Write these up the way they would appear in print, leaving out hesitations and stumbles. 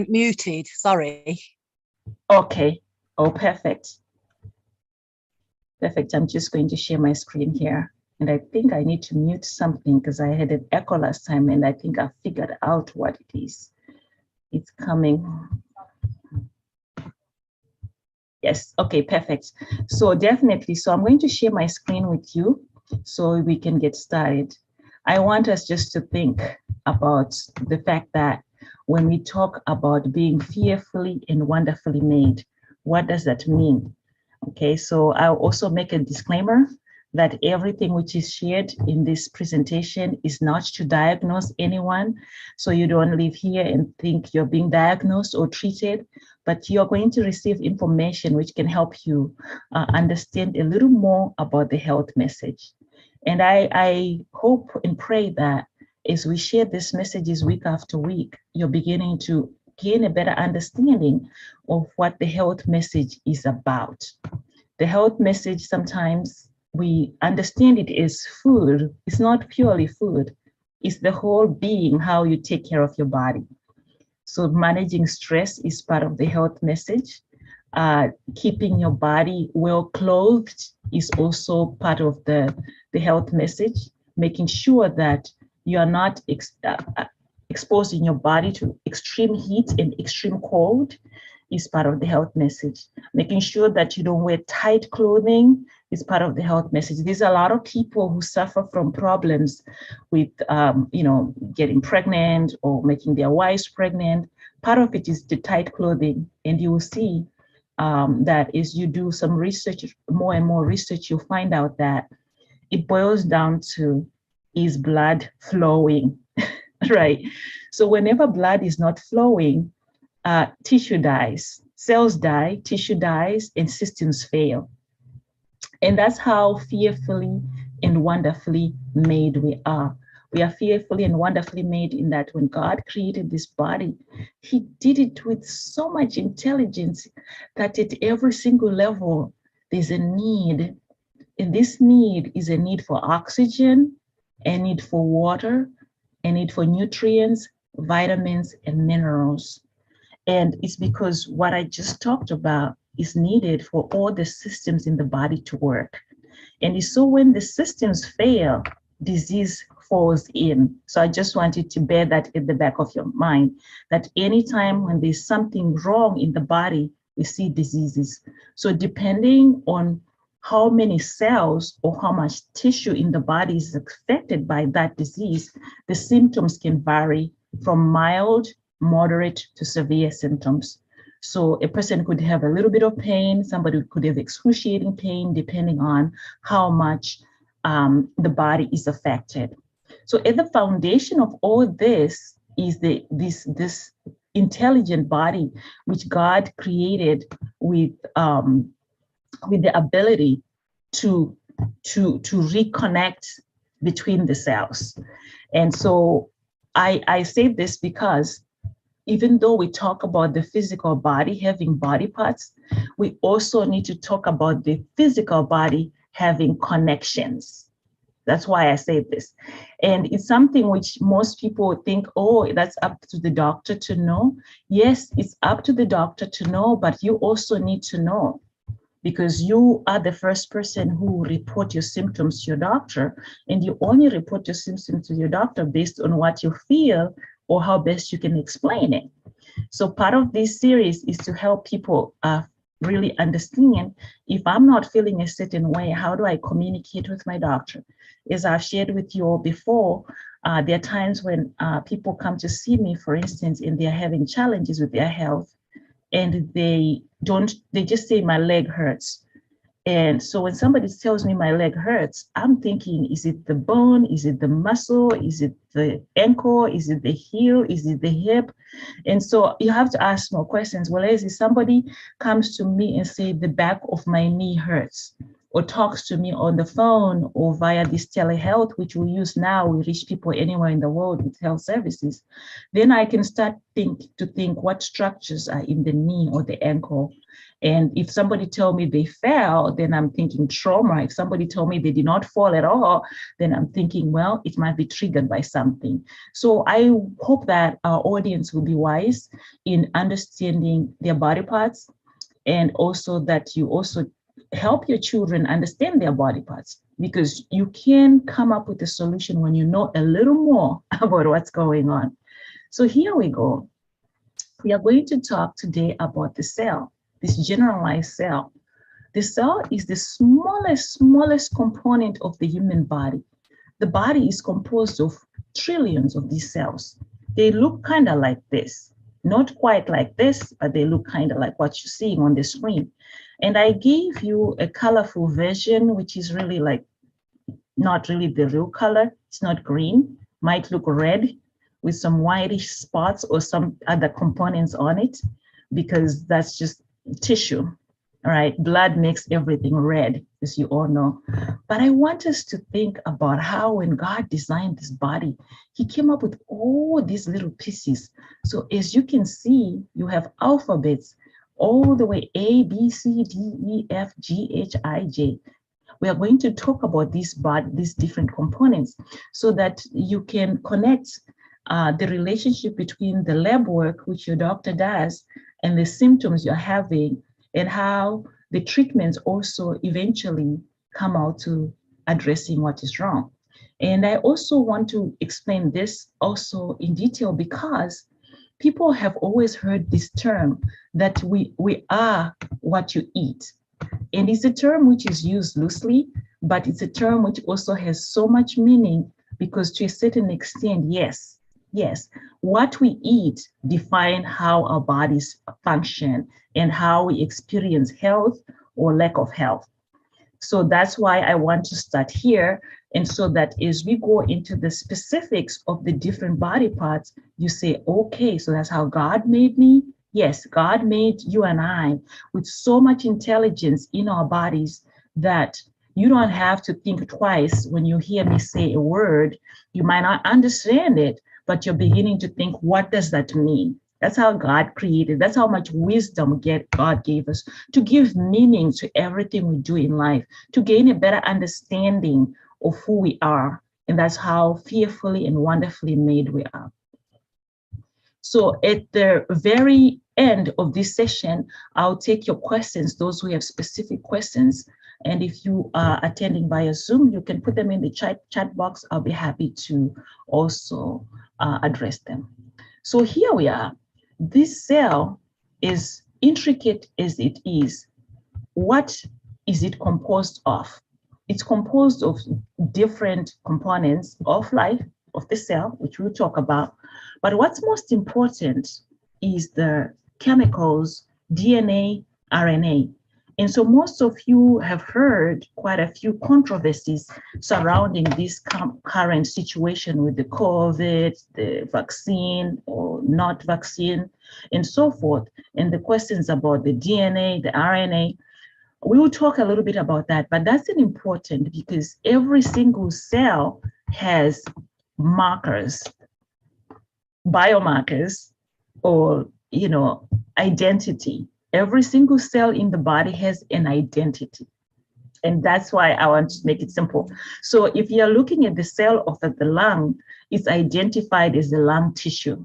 Muted, sorry. Okay. Oh, perfect. Perfect. I'm just going to share my screen here. And I think I need to mute something because I had an echo last time and I think I figured out what it is. It's coming. Yes, okay, perfect. So definitely, so I'm going to share my screen with you so we can get started. I want us just to think about the fact that when we talk about being fearfully and wonderfully made, what does that mean? Okay, so I'll also make a disclaimer that everything which is shared in this presentation is not to diagnose anyone. So you don't leave here and think you're being diagnosed or treated, but you're going to receive information which can help you understand a little more about the health message. And I hope and pray that as we share these messages week after week, you're beginning to gain a better understanding of what the health message is about. The health message, sometimes we understand it as food. It's not purely food. It's the whole being, how you take care of your body. So managing stress is part of the health message. Keeping your body well clothed is also part of the health message. Making sure that you are not exposing your body to extreme heat and extreme cold is part of the health message. Making sure that you don't wear tight clothing is part of the health message. There's a lot of people who suffer from problems with, getting pregnant or making their wives pregnant. Part of it is the tight clothing, and you will see that as you do some research, more and more research, you'll find out that it boils down to, is blood flowing, right? So whenever blood is not flowing, tissue dies, cells die, tissue dies, and systems fail. And that's how fearfully and wonderfully made we are. We are fearfully and wonderfully made in that when God created this body, he did it with so much intelligence that at every single level, there's a need. And this need is a need for oxygen, a need for water, a need for nutrients, vitamins, and minerals. And it's because what I just talked about is needed for all the systems in the body to work. And so when the systems fail, disease falls in. So I just want you to bear that in the back of your mind, that anytime when there's something wrong in the body, we see diseases. So depending on how many cells or how much tissue in the body is affected by that disease, the symptoms can vary from mild, moderate to severe symptoms. So a person could have a little bit of pain, somebody could have excruciating pain, depending on how much the body is affected. So at the foundation of all this is this intelligent body, which God created with the ability to reconnect between the cells. And so I say this because even though we talk about the physical body having body parts, we also need to talk about the physical body having connections. That's why I say this. And it's something which most people think, oh, that's up to the doctor to know. Yes, it's up to the doctor to know, but you also need to know, because you are the first person who report your symptoms to your doctor, and you only report your symptoms to your doctor based on what you feel or how best you can explain it. So part of this series is to help people really understand, if I'm not feeling a certain way, how do I communicate with my doctor? As I've shared with you all before, there are times when people come to see me, for instance, and they're having challenges with their health, and they just say my leg hurts. And so when somebody tells me my leg hurts, I'm thinking, is it the bone? Is it the muscle? Is it the ankle? Is it the heel? Is it the hip? And so you have to ask more questions. Well, if somebody comes to me and say the back of my knee hurts, or talks to me on the phone or via this telehealth, which we use now, we reach people anywhere in the world with health services, then I can start to think what structures are in the knee or the ankle. And if somebody told me they fell, then I'm thinking trauma. If somebody told me they did not fall at all, then I'm thinking, well, it might be triggered by something. So I hope that our audience will be wise in understanding their body parts, and also that you also help your children understand their body parts, because you can come up with a solution when you know a little more about what's going on. So here we go. We are going to talk today about the cell, this generalized cell. The cell is the smallest component of the human body. The body is composed of trillions of these cells. They look kind of like this. Not quite like this, but they look kind of like what you're seeing on the screen. And I gave you a colorful version, which is really like not really the real color. It's not green, might look red with some whitish spots or some other components on it, because that's just tissue. All right, blood makes everything red, as you all know. But I want us to think about how when God designed this body, he came up with all these little pieces. So as you can see, you have alphabets all the way A, B, C, D, E, F, G, H, I, J. We are going to talk about these different components so that you can connect the relationship between the lab work, which your doctor does, and the symptoms you're having, and how the treatments also eventually come out to addressing what is wrong. And I also want to explain this also in detail, because people have always heard this term that we are what you eat. And it's a term which is used loosely, but it's a term which also has so much meaning, because to a certain extent, yes, what we eat define how our bodies function and how we experience health or lack of health. So that's why I want to start here. And so that as we go into the specifics of the different body parts, you say, okay, so that's how God made me. Yes, God made you and I with so much intelligence in our bodies that you don't have to think twice when you hear me say a word. You might not understand it, but you're beginning to think, what does that mean? That's how God created. That's how much wisdom God gave us to give meaning to everything we do in life, to gain a better understanding of who we are. And that's how fearfully and wonderfully made we are. So at the very end of this session, I'll take your questions, those who have specific questions. And if you are attending via Zoom, you can put them in the chat box. I'll be happy to also address them. So here we are. This cell is intricate as it is. What is it composed of? It's composed of different components of life, of the cell, which we'll talk about. But what's most important is the chemicals, DNA, RNA. And so most of you have heard quite a few controversies surrounding this current situation with the COVID, the vaccine or not vaccine, and so forth. And the questions about the DNA, the RNA. We will talk a little bit about that, but that's important because every single cell has markers, biomarkers, or identity. Every single cell in the body has an identity. And that's why I want to make it simple. So if you're looking at the cell of the lung, it's identified as the lung tissue.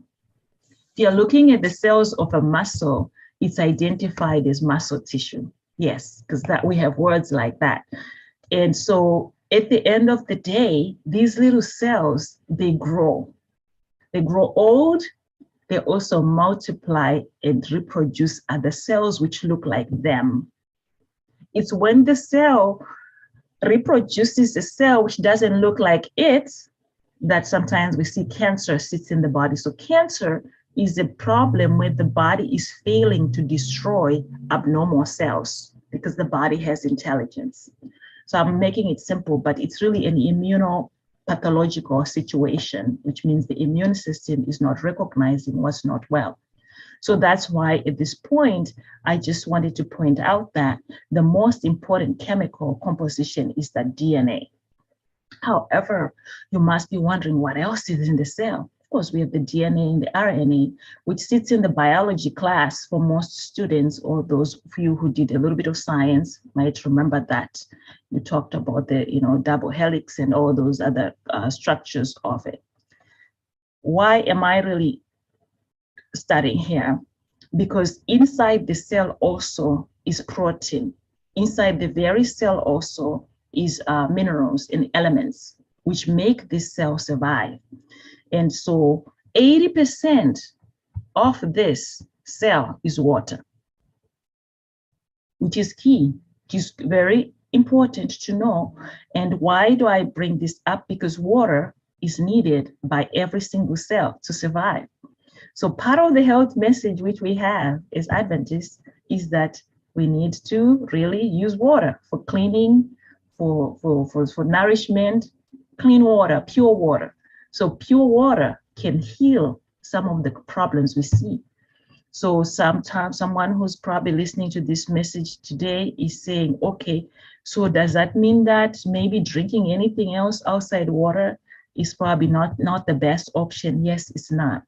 If you're looking at the cells of a muscle, it's identified as muscle tissue. Yes, because that we have words like that. And so at the end of the day, these little cells, they grow. They grow old. They also multiply and reproduce other cells which look like them. It's when the cell reproduces a cell which doesn't look like it that sometimes we see cancer sits in the body. So cancer is a problem when the body is failing to destroy abnormal cells because the body has intelligence. So I'm making it simple, but it's really an immunopathological situation, which means the immune system is not recognizing what's not well. So that's why at this point, I just wanted to point out that the most important chemical composition is the DNA. However, you must be wondering what else is in the cell. Of course, we have the DNA and the RNA, which sits in the biology class for most students, or those of you who did a little bit of science might remember that. You talked about the double helix and all those other structures of it. Why am I really studying here? Because inside the cell also is protein. Inside the very cell also is minerals and elements which make this cell survive. And so 80% of this cell is water, which is key, which is very important to know. And why do I bring this up? Because water is needed by every single cell to survive. So part of the health message which we have as Adventists is that we need to really use water for cleaning, for nourishment, clean water, pure water. So pure water can heal some of the problems we see. So sometimes someone who's probably listening to this message today is saying, okay, so does that mean that maybe drinking anything else outside water is probably not the best option? Yes, it's not.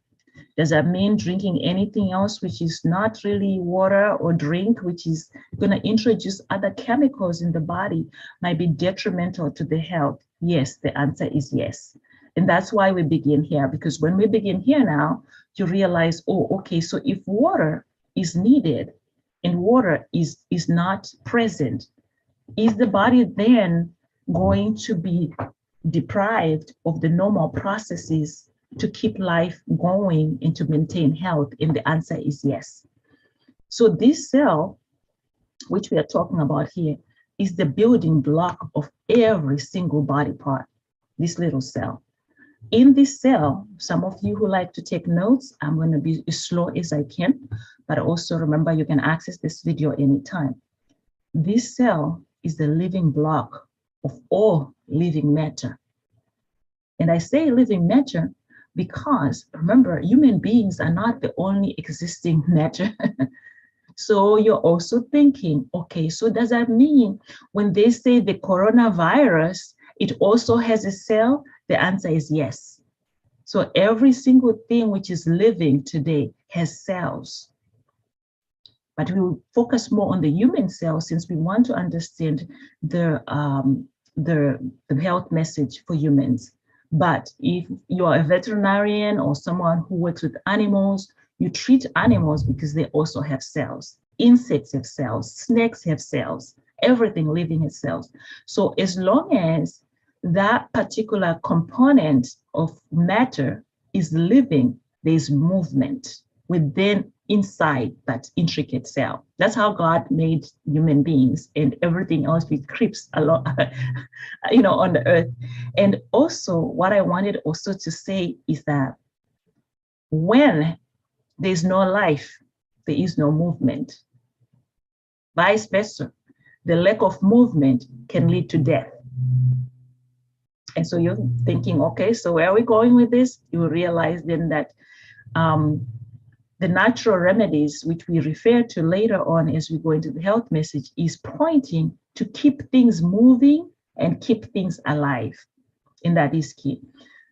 Does that mean drinking anything else which is not really water or drink, which is going to introduce other chemicals in the body, might be detrimental to the health? Yes, the answer is yes. And that's why we begin here, because when we begin here now, you realize, oh, okay, so if water is needed and water is not present, is the body then going to be deprived of the normal processes to keep life going and to maintain health? And the answer is yes. So this cell, which we are talking about here, is the building block of every single body part, this little cell. In this cell, some of you who like to take notes, I'm going to be as slow as I can, but also remember you can access this video anytime. This cell is the living block of all living matter. And I say living matter because, remember, human beings are not the only existing matter. So you're also thinking, okay, so does that mean when they say the coronavirus, it also has a cell? The answer is yes. So every single thing which is living today has cells. But we will focus more on the human cell since we want to understand the health message for humans. But if you're a veterinarian or someone who works with animals, you treat animals because they also have cells. Insects have cells, snakes have cells, everything living has cells. So as long as that particular component of matter is living, there's movement within inside that intricate cell. That's how God made human beings, and everything else which creeps along, on the earth. And also what I wanted also to say is that when there's no life, there is no movement. Vice versa, the lack of movement can lead to death. And so you're thinking, okay, so where are we going with this? You will realize then that the natural remedies, which we refer to later on as we go into the health message, is pointing to keep things moving and keep things alive. And that is key.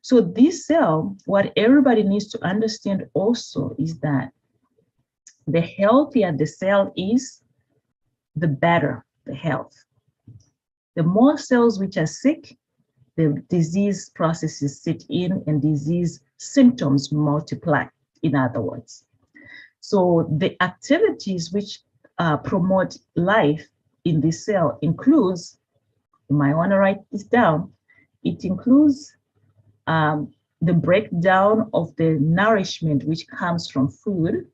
So this cell, what everybody needs to understand also is that the healthier the cell is, the better the health. The more cells which are sick, the disease processes sit in and disease symptoms multiply, in other words. So the activities which promote life in this cell includes, you might want to write this down, it includes the breakdown of the nourishment which comes from food,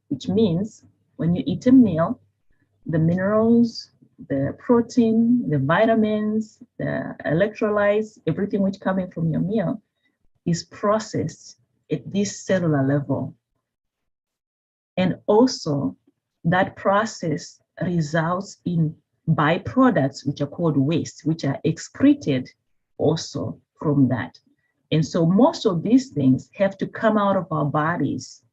which means when you eat a meal, the minerals, the protein, the vitamins, the electrolytes, everything which coming from your meal is processed at this cellular level. And also that process results in byproducts, which are called waste, which are excreted also from that. And so most of these things have to come out of our bodies.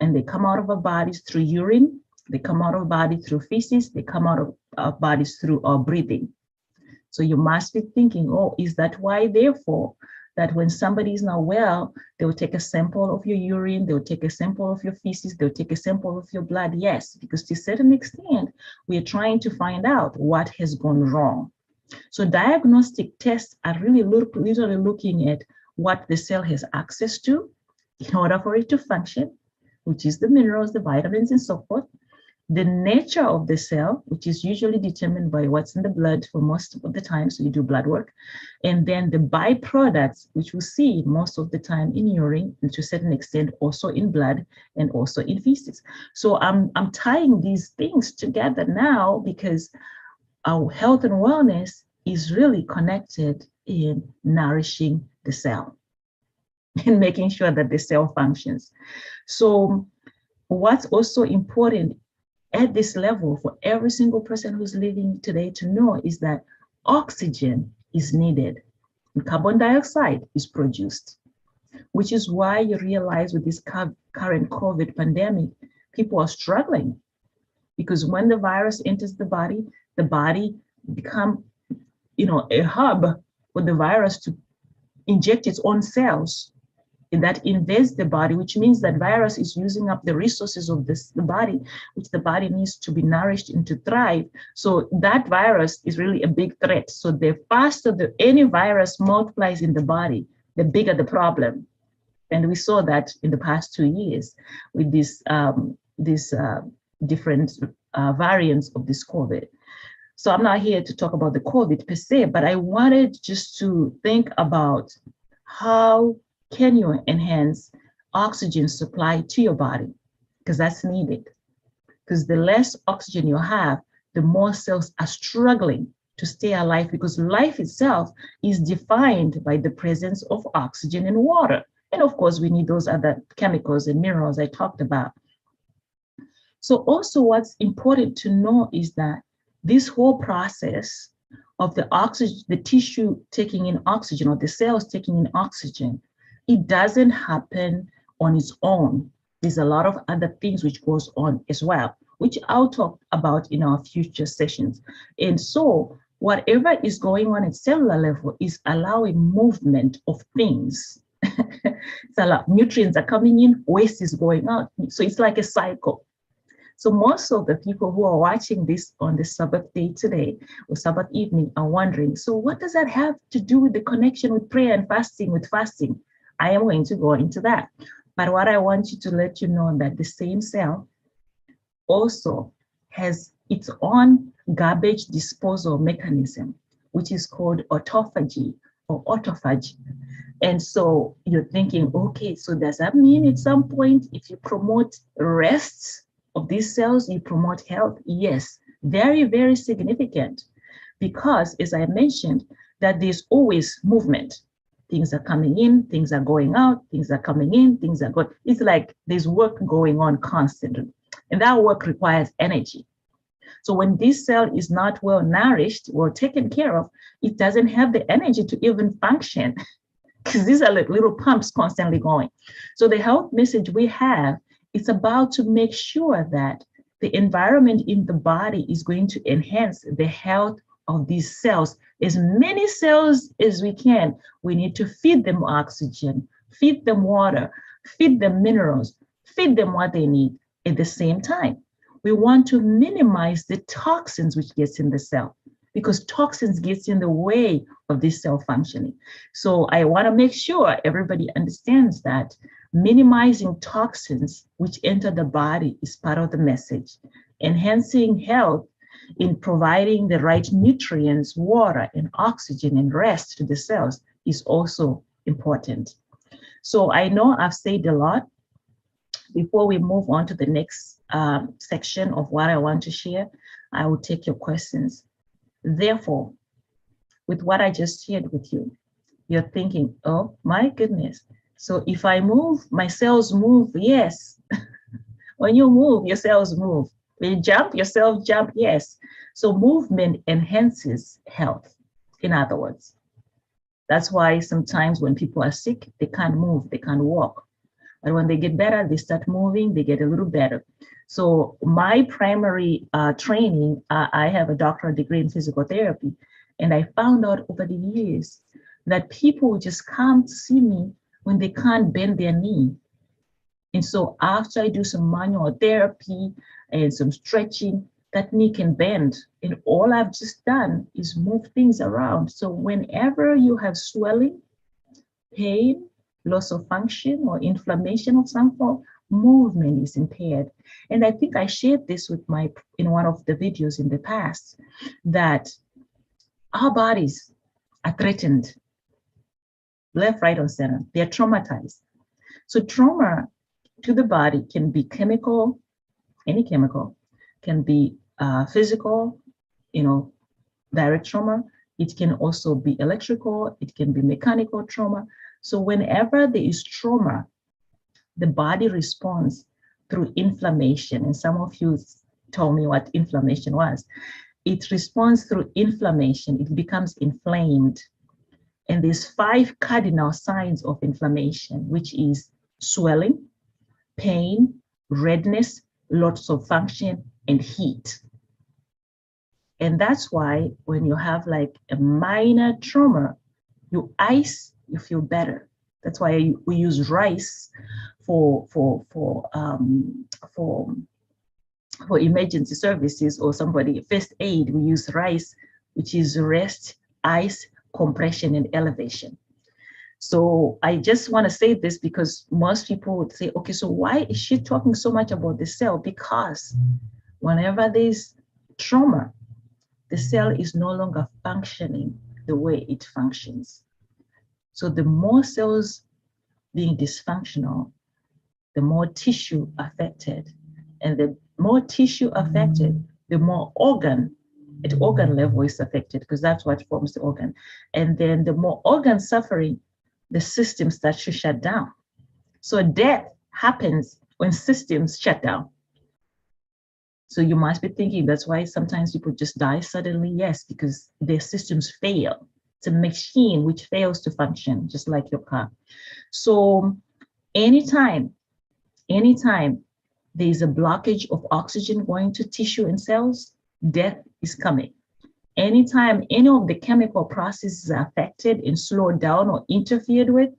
and they come out of our bodies through urine, they come out of our body through feces, they come out of our bodies through our breathing. So you must be thinking, oh, is that why, therefore, that when somebody is not well, they will take a sample of your urine, they will take a sample of your feces, they'll take a sample of your blood? Yes, because to a certain extent, we are trying to find out what has gone wrong. So diagnostic tests are really literally looking at what the cell has access to in order for it to function, which is the minerals, the vitamins, and so forth. The nature of the cell, which is usually determined by what's in the blood for most of the time, so you do blood work, and then the byproducts, which we see most of the time in urine, and to a certain extent also in blood and also in feces. So I'm tying these things together now because our health and wellness is really connected in nourishing the cell and making sure that the cell functions. So what's also important at this level for every single person who's living today to know is that oxygen is needed and carbon dioxide is produced, which is why you realize with this current COVID pandemic, people are struggling, because when the virus enters the body become, a hub for the virus to inject its own cells, and that invades the body, which means that virus is using up the resources of the body, which the body needs to be nourished and to thrive. So that virus is really a big threat. So the faster any virus multiplies in the body, the bigger the problem. And we saw that in the past 2 years with these different variants of this COVID. So I'm not here to talk about the COVID per se, but I wanted just to think about how can you enhance oxygen supply to your body, because that's needed. Because the less oxygen you have, the more cells are struggling to stay alive, because life itself is defined by the presence of oxygen and water. And of course, we need those other chemicals and minerals I talked about. So also what's important to know is that this whole process of the oxygen, the tissue taking in oxygen, or the cells taking in oxygen, it doesn't happen on its own. There's a lot of other things which goes on as well, which I'll talk about in our future sessions. And so whatever is going on at cellular level is allowing movement of things. So nutrients are coming in, waste is going out. So it's like a cycle. So most of the people who are watching this on the Sabbath day today or Sabbath evening are wondering, so what does that have to do with the connection with prayer and fasting, with fasting? I am going to go into that. But what I want you to let you know that the same cell also has its own garbage disposal mechanism, which is called autophagy or autophagy. And so you're thinking, okay, so does that mean at some point, if you promote rest of these cells, you promote health? Yes, very, very significant. Because as I mentioned, that there's always movement. Things are coming in, things are going out, things are coming in, things are going. It's like there's work going on constantly. And that work requires energy. So when this cell is not well nourished, well taken care of, it doesn't have the energy to even function, because these are like little pumps constantly going. So the health message we have is about to make sure that the environment in the body is going to enhance the health of these cells. As many cells as we can, we need to feed them oxygen, feed them water, feed them minerals, feed them what they need at the same time. We want to minimize the toxins which gets in the cell, because toxins gets in the way of this cell functioning. So I want to make sure everybody understands that minimizing toxins which enter the body is part of the message. Enhancing health in providing the right nutrients, water and oxygen and rest to the cells is also important. So I know I've said a lot. Before we move on to the next section of what I want to share, I will take your questions. Therefore, with what I just shared with you, you're thinking, oh my goodness. So if I move, my cells move. Yes. When you move, your cells move. When you jump, your cells jump. Yes. So movement enhances health, in other words. That's why sometimes when people are sick, they can't move, they can't walk. But when they get better, they start moving, they get a little better. So my primary training, I have a doctoral degree in physical therapy. And I found out over the years that people just come to see me when they can't bend their knee. And so after I do some manual therapy and some stretching, that knee can bend. And all I've just done is move things around. So whenever you have swelling, pain, loss of function, or inflammation of some form, movement is impaired. And I think I shared this with in one of the videos in the past, that our bodies are threatened, left, right, or center. They're traumatized. So trauma to the body can be chemical, any chemical, can be physical, direct trauma. It can also be electrical, it can be mechanical trauma. So whenever there is trauma, the body responds through inflammation. And some of you told me what inflammation was. It responds through inflammation. It becomes inflamed. And there's 5 cardinal signs of inflammation, which is swelling, pain, redness, loss of function, and heat. And that's why when you have like a minor trauma, you ice, you feel better. That's why we use rice for emergency services, or somebody first aid. We use rice, which is rest, ice, compression, and elevation. So I just want to say this because most people would say, okay, so why is she talking so much about the cell? Because whenever there's trauma, the cell is no longer functioning the way it functions. So the more cells being dysfunctional, the more tissue affected. And the more tissue affected, the more organ at organ level is affected, because that's what forms the organ. And then the more organ suffering, the system starts to shut down. So death happens when systems shut down. So you must be thinking, that's why sometimes people just die suddenly. Yes, because their systems fail. It's a machine which fails to function, just like your car. So anytime there's a blockage of oxygen going to tissue and cells, death is coming. Anytime any of the chemical processes are affected and slowed down or interfered with,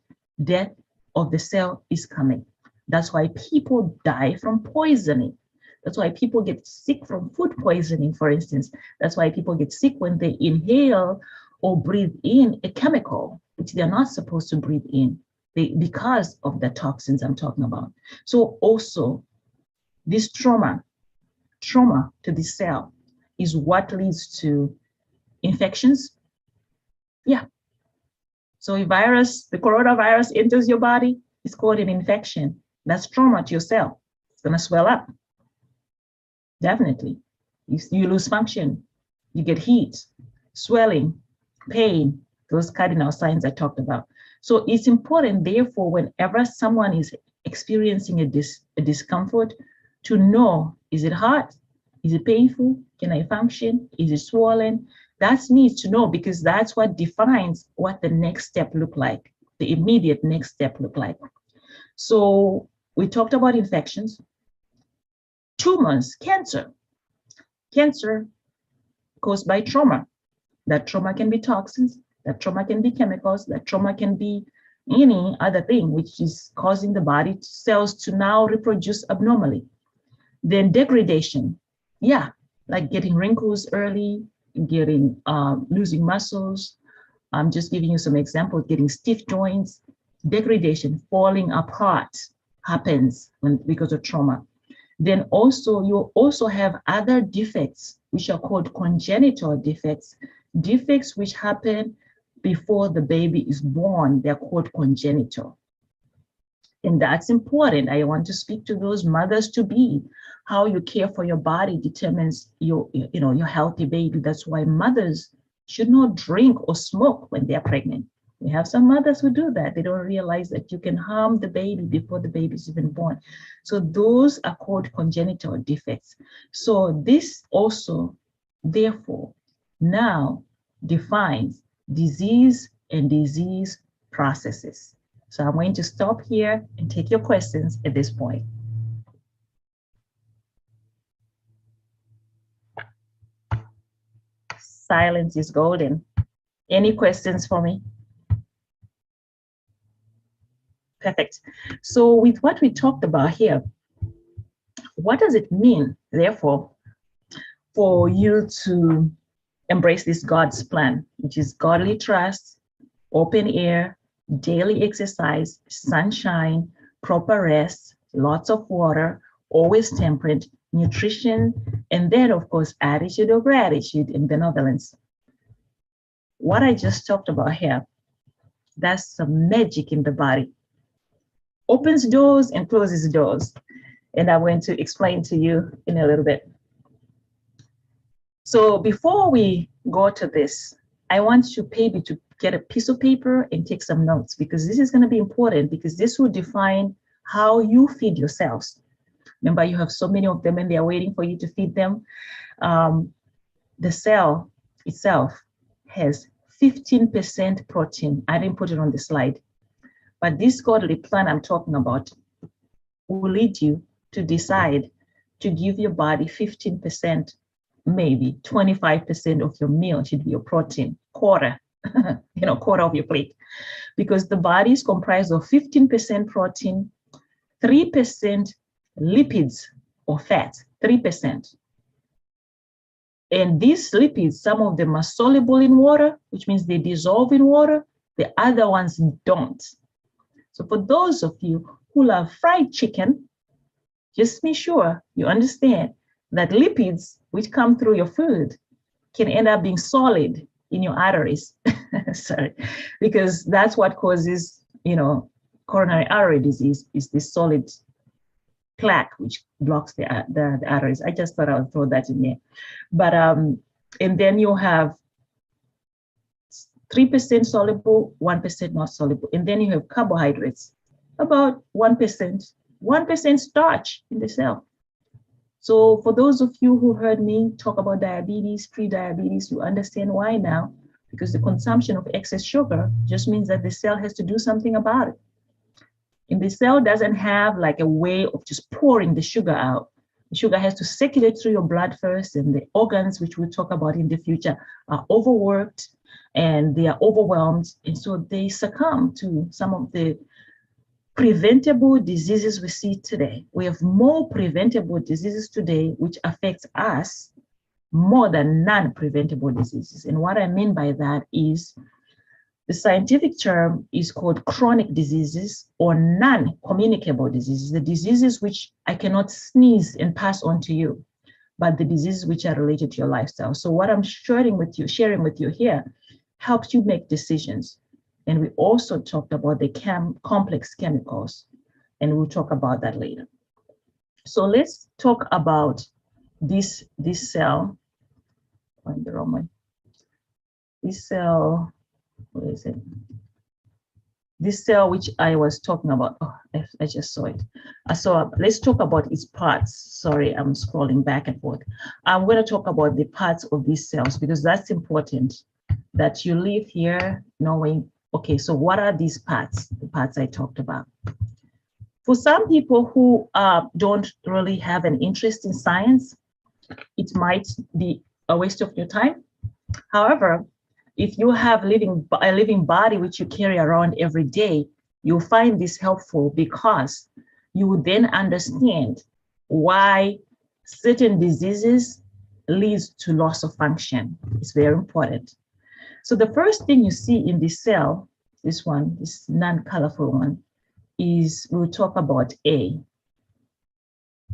death of the cell is coming. That's why people die from poisoning. That's why people get sick from food poisoning, for instance. That's why people get sick when they inhale or breathe in a chemical, which they're not supposed to breathe in, because of the toxins I'm talking about. So also, this trauma to the cell is what leads to infections. Yeah. So a virus, the coronavirus enters your body, it's called an infection. That's trauma to your cell. It's going to swell up. Definitely. You lose function. You get heat, swelling, pain, those cardinal signs I talked about. So it's important, therefore, whenever someone is experiencing a discomfort, to know, is it hot? Is it painful? Can I function? Is it swollen? That needs to know, because that's what defines what the next step look like, the immediate next step look like. So we talked about infections, tumors, cancer caused by trauma. That trauma can be toxins, that trauma can be chemicals, that trauma can be any other thing which is causing the body cells to now reproduce abnormally. Then degradation, yeah, like getting wrinkles early, getting losing muscles. I'm just giving you some examples, getting stiff joints. Degradation, falling apart, happens because of trauma. Then also, you also have other defects, which are called congenital defects. Defects which happen before the baby is born, they're called congenital. And that's important. I want to speak to those mothers to be. How you care for your body determines your healthy baby. That's why mothers should not drink or smoke when they're pregnant. We have some mothers who do that. They don't realize that you can harm the baby before the baby is even born. So those are called congenital defects. So this also, therefore, now defines disease and disease processes. So I'm going to stop here and take your questions at this point. Silence is golden. Any questions for me? Perfect. So with what we talked about here, what does it mean, therefore, for you to embrace this God's plan, which is godly trust, open air, daily exercise, sunshine, proper rest, lots of water, always temperate, nutrition, and then, of course, attitude of gratitude and benevolence. What I just talked about here, that's some magic in the body. Opens doors and closes doors. And I'm going to explain to you in a little bit. So before we go to this, I want you maybe to get a piece of paper and take some notes, because this is going to be important, because this will define how you feed yourselves. Remember, you have so many of them and they are waiting for you to feed them. The cell itself has 15% protein. I didn't put it on the slide, but this godly plan I'm talking about will lead you to decide to give your body 15%, maybe 25% of your meal should be your protein, quarter, quarter of your plate, because the body is comprised of 15% protein, 3% lipids or fat, 3%. And these lipids, some of them are soluble in water, which means they dissolve in water. The other ones don't. So for those of you who love fried chicken, just make sure you understand that lipids which come through your food can end up being solid in your arteries. Sorry, because that's what causes, coronary artery disease, is this solid plaque which blocks the arteries. I just thought I would throw that in there. But and then you have 3% soluble, 1% not soluble. And then you have carbohydrates, about 1% starch in the cell. So for those of you who heard me talk about diabetes, pre-diabetes, you understand why now, because the consumption of excess sugar just means that the cell has to do something about it. And the cell doesn't have like a way of just pouring the sugar out. The sugar has to circulate through your blood first, and the organs, which we'll talk about in the future, are overworked and they are overwhelmed. And so they succumb to some of the preventable diseases we see today. We have more preventable diseases today, which affects us more than non-preventable diseases. And what I mean by that is, the scientific term is called chronic diseases or non-communicable diseases, the diseases which I cannot sneeze and pass on to you, but the diseases which are related to your lifestyle. So what I'm sharing with you here helps you make decisions. And we also talked about the complex chemicals, and we'll talk about that later. So let's talk about this cell. Going the wrong way. This cell, what is it? This cell which I was talking about. Oh, I just saw it. So let's talk about its parts. Sorry, I'm scrolling back and forth. I'm going to talk about the parts of these cells, because that's important, that you leave here knowing, okay, so what are these parts, the parts I talked about? For some people who don't really have an interest in science, it might be a waste of your time. However, if you have a living body which you carry around every day, you'll find this helpful, because you will then understand why certain diseases leads to loss of function. It's very important. So the first thing you see in this cell, this one, this non-colorful one, is we'll talk about A.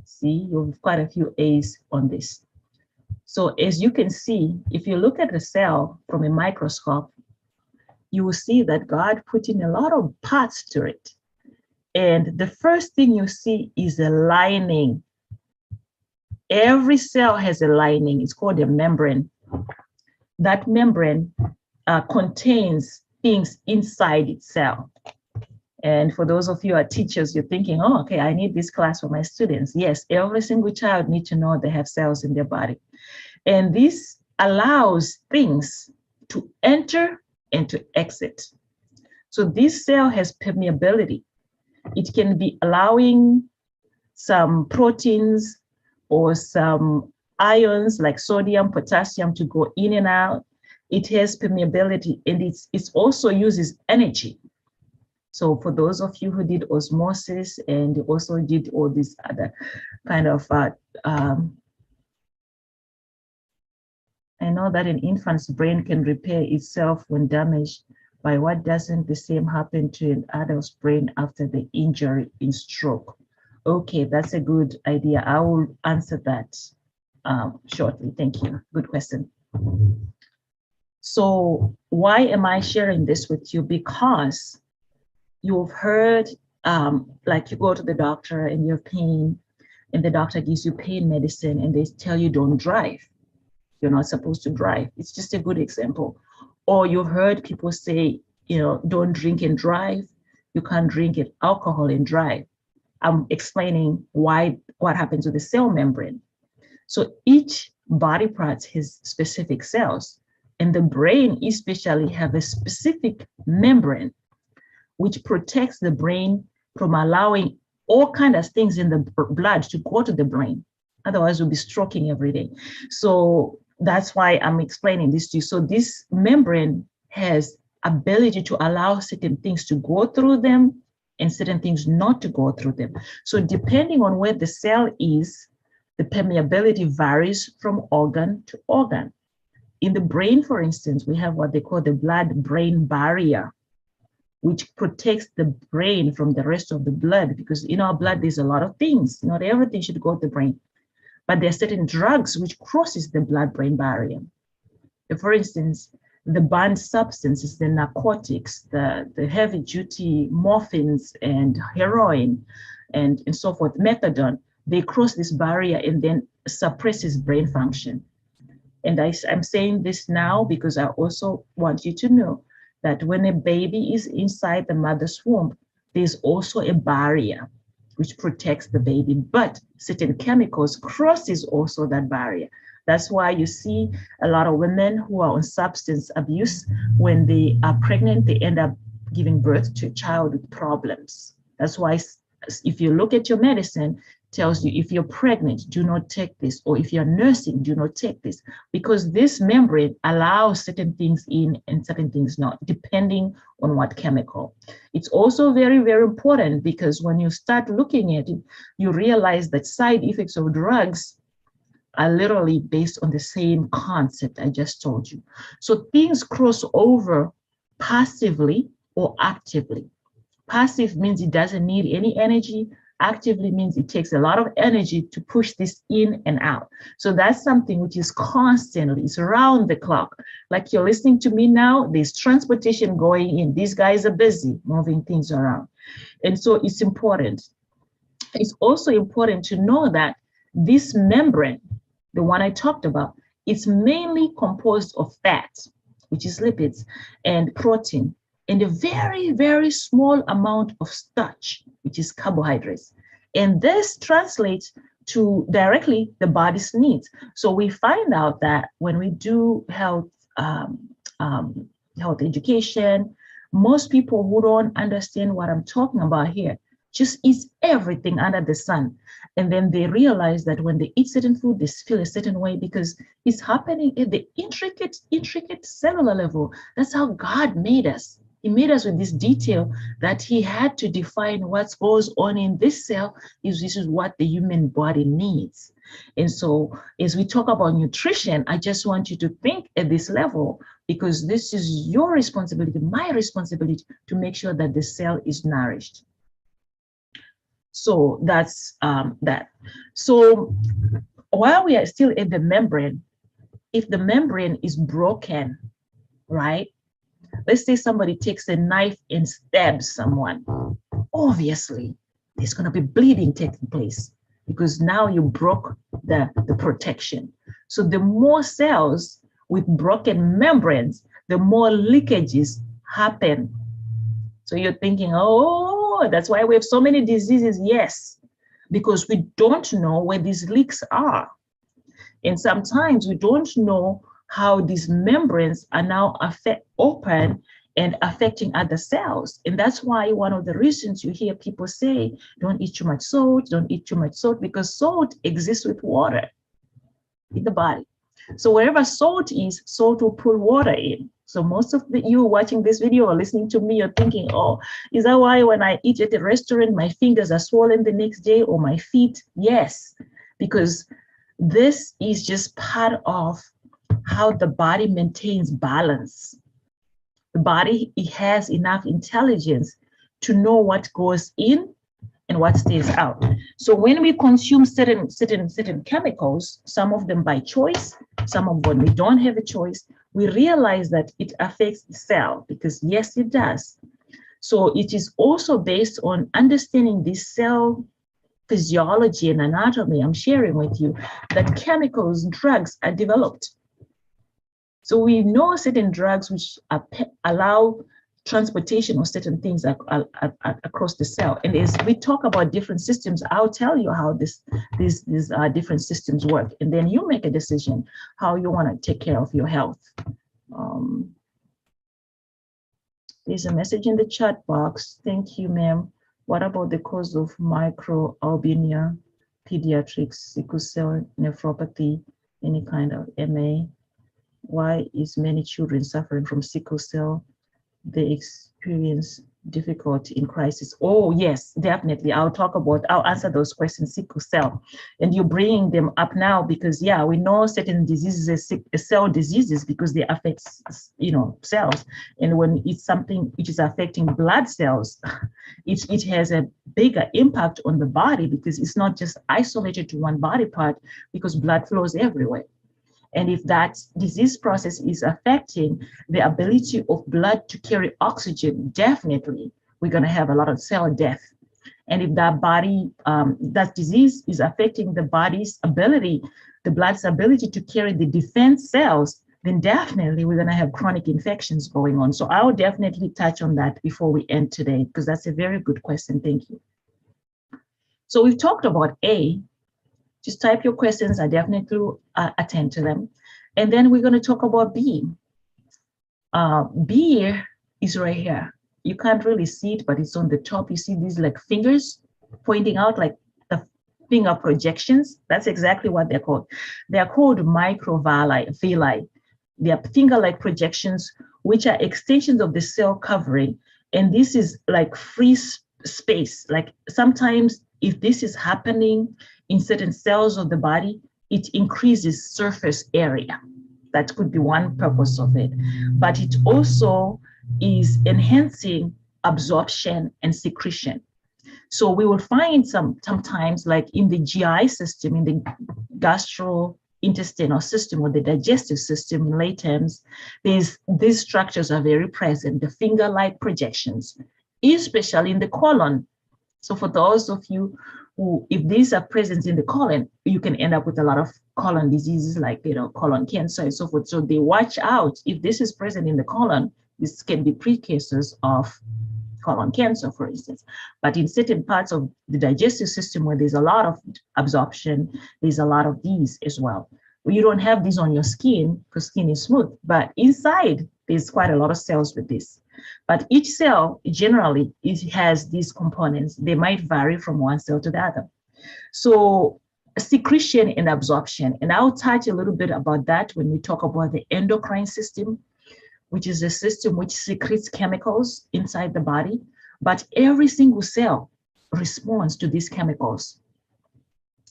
See, you've got a few A's on this. So as you can see, if you look at the cell from a microscope, you will see that God put in a lot of parts to it. And the first thing you see is a lining. Every cell has a lining. It's called a membrane. That membrane contains things inside its cell. And for those of you who are teachers, you're thinking, oh, okay, I need this class for my students. Yes, every single child needs to know they have cells in their body. And this allows things to enter and to exit. So this cell has permeability. It can be allowing some proteins or some ions like sodium, potassium to go in and out. It has permeability, and it also uses energy. So for those of you who did osmosis and also did all these other kind of, I know that an infant's brain can repair itself when damaged, by what doesn't the same happen to an adult's brain after the injury in stroke? Okay, that's a good idea. I will answer that shortly. Thank you. Good question. So why am I sharing this with you? Because you've heard, like you go to the doctor and you have pain, and the doctor gives you pain medicine and they tell you don't drive. You're not supposed to drive. It's just a good example. Or you've heard people say, don't drink and drive. You can't drink alcohol and drive. I'm explaining what happens with the cell membrane. So each body part has specific cells, and the brain especially have a specific membrane which protects the brain from allowing all kinds of things in the blood to go to the brain. Otherwise, we'll be stroking every day. So that's why I'm explaining this to you. So this membrane has ability to allow certain things to go through them and certain things not to go through them. So depending on where the cell is, the permeability varies from organ to organ. In the brain, for instance, we have what they call the blood-brain barrier, which protects the brain from the rest of the blood, because in our blood, there's a lot of things. Not everything should go to the brain. But there are certain drugs which crosses the blood-brain barrier. For instance, the banned substances, the narcotics, the heavy-duty morphines and heroin and so forth, methadone, they cross this barrier and then suppresses brain function. And I'm saying this now because I also want you to know that when a baby is inside the mother's womb, there's also a barrier which protects the baby, but certain chemicals crosses also that barrier. That's why you see a lot of women who are on substance abuse, when they are pregnant, they end up giving birth to a child with problems. That's why if you look at your medicine, tells you if you're pregnant, do not take this, or if you're nursing, do not take this, because this membrane allows certain things in and certain things not, depending on what chemical. It's also very, very important because when you start looking at it, you realize that side effects of drugs are literally based on the same concept I just told you. So things cross over passively or actively. Passive means it doesn't need any energy. Actively means it takes a lot of energy to push this in and out. So that's something which is constantly, it's around the clock. Like you're listening to me now, there's transportation going in. These guys are busy moving things around. And so it's important. It's also important to know that this membrane, the one I talked about, it's mainly composed of fat, which is lipids, and protein, and a very, very small amount of starch, which is carbohydrates. And this translates to directly the body's needs. So we find out that when we do health education, most people who don't understand what I'm talking about here just eat everything under the sun. And then they realize that when they eat certain food, they feel a certain way because it's happening at the intricate cellular level. That's how God made us. He made us with this detail that he had to define what goes on in this cell. This is what the human body needs. And so as we talk about nutrition, I just want you to think at this level, because this is your responsibility, my responsibility, to make sure that the cell is nourished. So that's that. So while we are still in the membrane, if the membrane is broken, right? Let's say somebody takes a knife and stabs someone. Obviously, there's going to be bleeding taking place because now you broke the protection. So the more cells with broken membranes, the more leakages happen. So you're thinking, oh, that's why we have so many diseases. Yes, because we don't know where these leaks are. And sometimes we don't know how these membranes are now open and affecting other cells. And that's why one of the reasons you hear people say, don't eat too much salt, don't eat too much salt, because salt exists with water in the body. So wherever salt is, salt will pull water in. So most of you watching this video or listening to me, you're thinking, oh, is that why when I eat at a restaurant, my fingers are swollen the next day, or my feet? Yes, because this is just part of how the body maintains balance. The body, it has enough intelligence to know what goes in and what stays out. So when we consume certain chemicals, some of them by choice, some of them we don't have a choice, we realize that it affects the cell, because yes, it does. So it is also based on understanding this cell physiology and anatomy. I'm sharing with you that chemicals, drugs are developed. So we know certain drugs which allow transportation of certain things across the cell. And as we talk about different systems, I'll tell you how these different systems work. And then you make a decision how you want to take care of your health. There's a message in the chat box. Thank you, ma'am. What about the cause of microalbuminemia, pediatrics, sickle cell nephropathy, any kind of MA? Why is many children suffering from sickle cell? They experience difficulty in crisis. Oh, yes, definitely. I'll answer those questions, sickle cell. And you're bringing them up now because, yeah, we know certain diseases are cell diseases because they affect, cells. And when it's something which is affecting blood cells, it has a bigger impact on the body because it's not just isolated to one body part, because blood flows everywhere. And if that disease process is affecting the ability of blood to carry oxygen, definitely we're going to have a lot of cell death. And if that disease is affecting the body's ability, the blood's ability to carry the defense cells, then definitely we're going to have chronic infections going on. So I'll definitely touch on that before we end today, because that's a very good question. Thank you. So we've talked about A. Just type your questions. I definitely attend to them. And then we're going to talk about B. B is right here. You can't really see it, but it's on the top. You see these like fingers pointing out, like the finger projections. That's exactly what they're called. They're called microvilli. They are finger-like projections, which are extensions of the cell covering. And this is like free space. Like sometimes if this is happening in certain cells of the body, it increases surface area. That could be one purpose of it. But it also is enhancing absorption and secretion. So we will find sometimes, like in the GI system, in the gastrointestinal system or the digestive system in lay terms, these structures are very present, the finger-like projections, especially in the colon. So for those of you who, if these are present in the colon, you can end up with a lot of colon diseases like, colon cancer and so forth. So they watch out. If this is present in the colon, this can be precursors of colon cancer, for instance. But in certain parts of the digestive system where there's a lot of absorption, there's a lot of these as well. You don't have these on your skin because skin is smooth, but inside there's quite a lot of cells with this. But each cell generally has these components. They might vary from one cell to the other. So secretion and absorption, and I'll touch a little bit about that when we talk about the endocrine system, which is a system which secretes chemicals inside the body. But every single cell responds to these chemicals.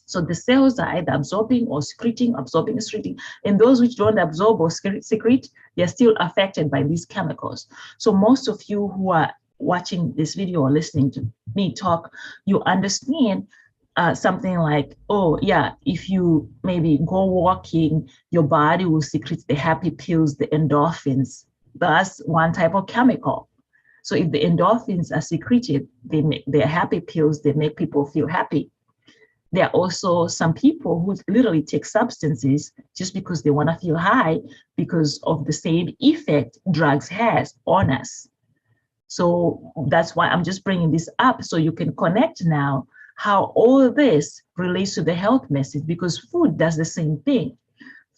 So the cells are either absorbing or secreting, absorbing or secreting, and those which don't absorb or secrete, they're still affected by these chemicals. So most of you who are watching this video or listening to me talk, you understand something like, oh yeah, if you maybe go walking, your body will secrete the happy pills, the endorphins. That's one type of chemical. So if the endorphins are secreted, they're happy pills, they make people feel happy. There are also some people who literally take substances just because they want to feel high because of the same effect drugs has on us. So that's why I'm just bringing this up so you can connect now how all of this relates to the health message, because food does the same thing.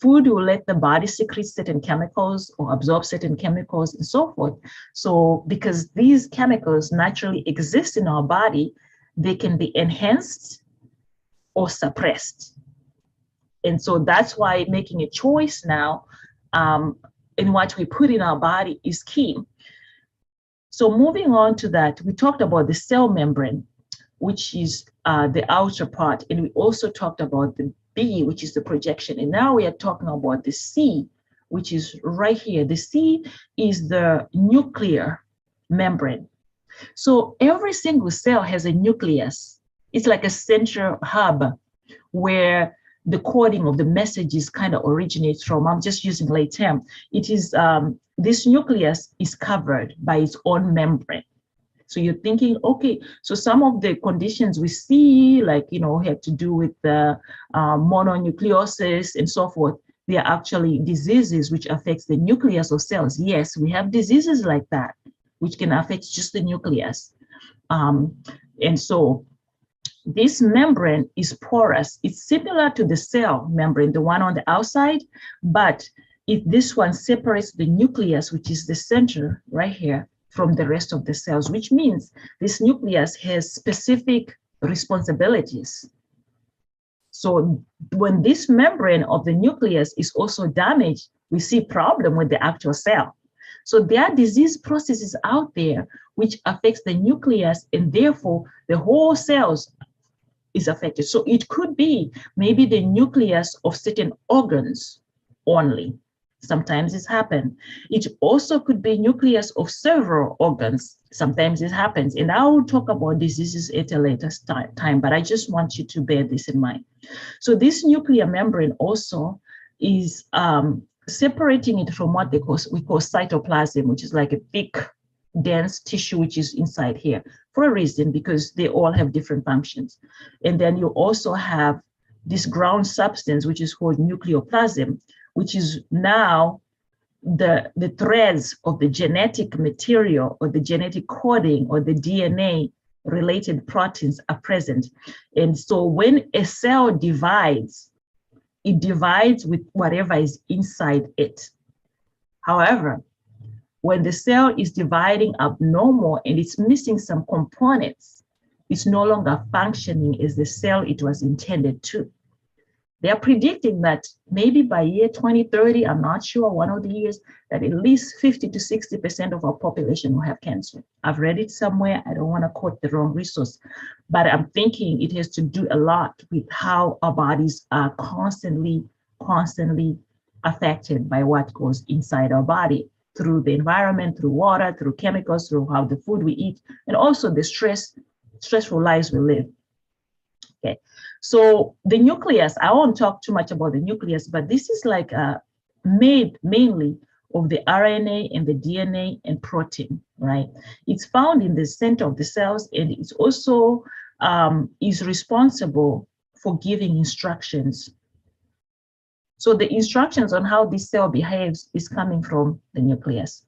Food will let the body secrete certain chemicals or absorb certain chemicals and so forth. So because these chemicals naturally exist in our body, they can be enhanced or suppressed. And so that's why making a choice now in what we put in our body is key. So moving on to that, we talked about the cell membrane, which is the outer part. And we also talked about the B, which is the projection. And now we are talking about the C, which is right here. The C is the nuclear membrane. So every single cell has a nucleus. It's like a central hub where the coding of the messages kind of originates from. I'm just using lay term. It is, this nucleus is covered by its own membrane. So you're thinking, okay, so some of the conditions we see, like, have to do with the mononucleosis and so forth, they are actually diseases which affects the nucleus of cells. Yes, we have diseases like that, which can affect just the nucleus. And so this membrane is porous. It's similar to the cell membrane, the one on the outside, but if this one separates the nucleus, which is the center right here, from the rest of the cells, which means this nucleus has specific responsibilities. So when this membrane of the nucleus is also damaged, we see problem with the actual cell. So there are disease processes out there which affects the nucleus, and therefore the whole cells is affected. So it could be maybe the nucleus of certain organs only. Sometimes it's happened. It also could be nucleus of several organs. Sometimes it happens. And I will talk about diseases at a later time, but I just want you to bear this in mind. So this nuclear membrane also is separating it from what we call cytoplasm, which is like a thick, dense tissue which is inside here for a reason, because they all have different functions. And then you also have this ground substance, which is called nucleoplasm, which is now the threads of the genetic material or the genetic coding or the DNA related proteins are present. And so when a cell divides, it divides with whatever is inside it. However, when the cell is dividing abnormal and it's missing some components, it's no longer functioning as the cell it was intended to. They're predicting that maybe by year 2030, I'm not sure, one of the years, that at least 50 to 60% of our population will have cancer. I've read it somewhere. I don't want to quote the wrong resource, but I'm thinking it has to do a lot with how our bodies are constantly affected by what goes inside our body through the environment, through water, through chemicals, through how the food we eat, and also the stressful lives we live. Okay, so the nucleus, I won't talk too much about the nucleus, but this is like made mainly of the RNA and the DNA and protein, right? It's found in the center of the cells, and it's also is responsible for giving instructions. So the instructions on how this cell behaves is coming from the nucleus.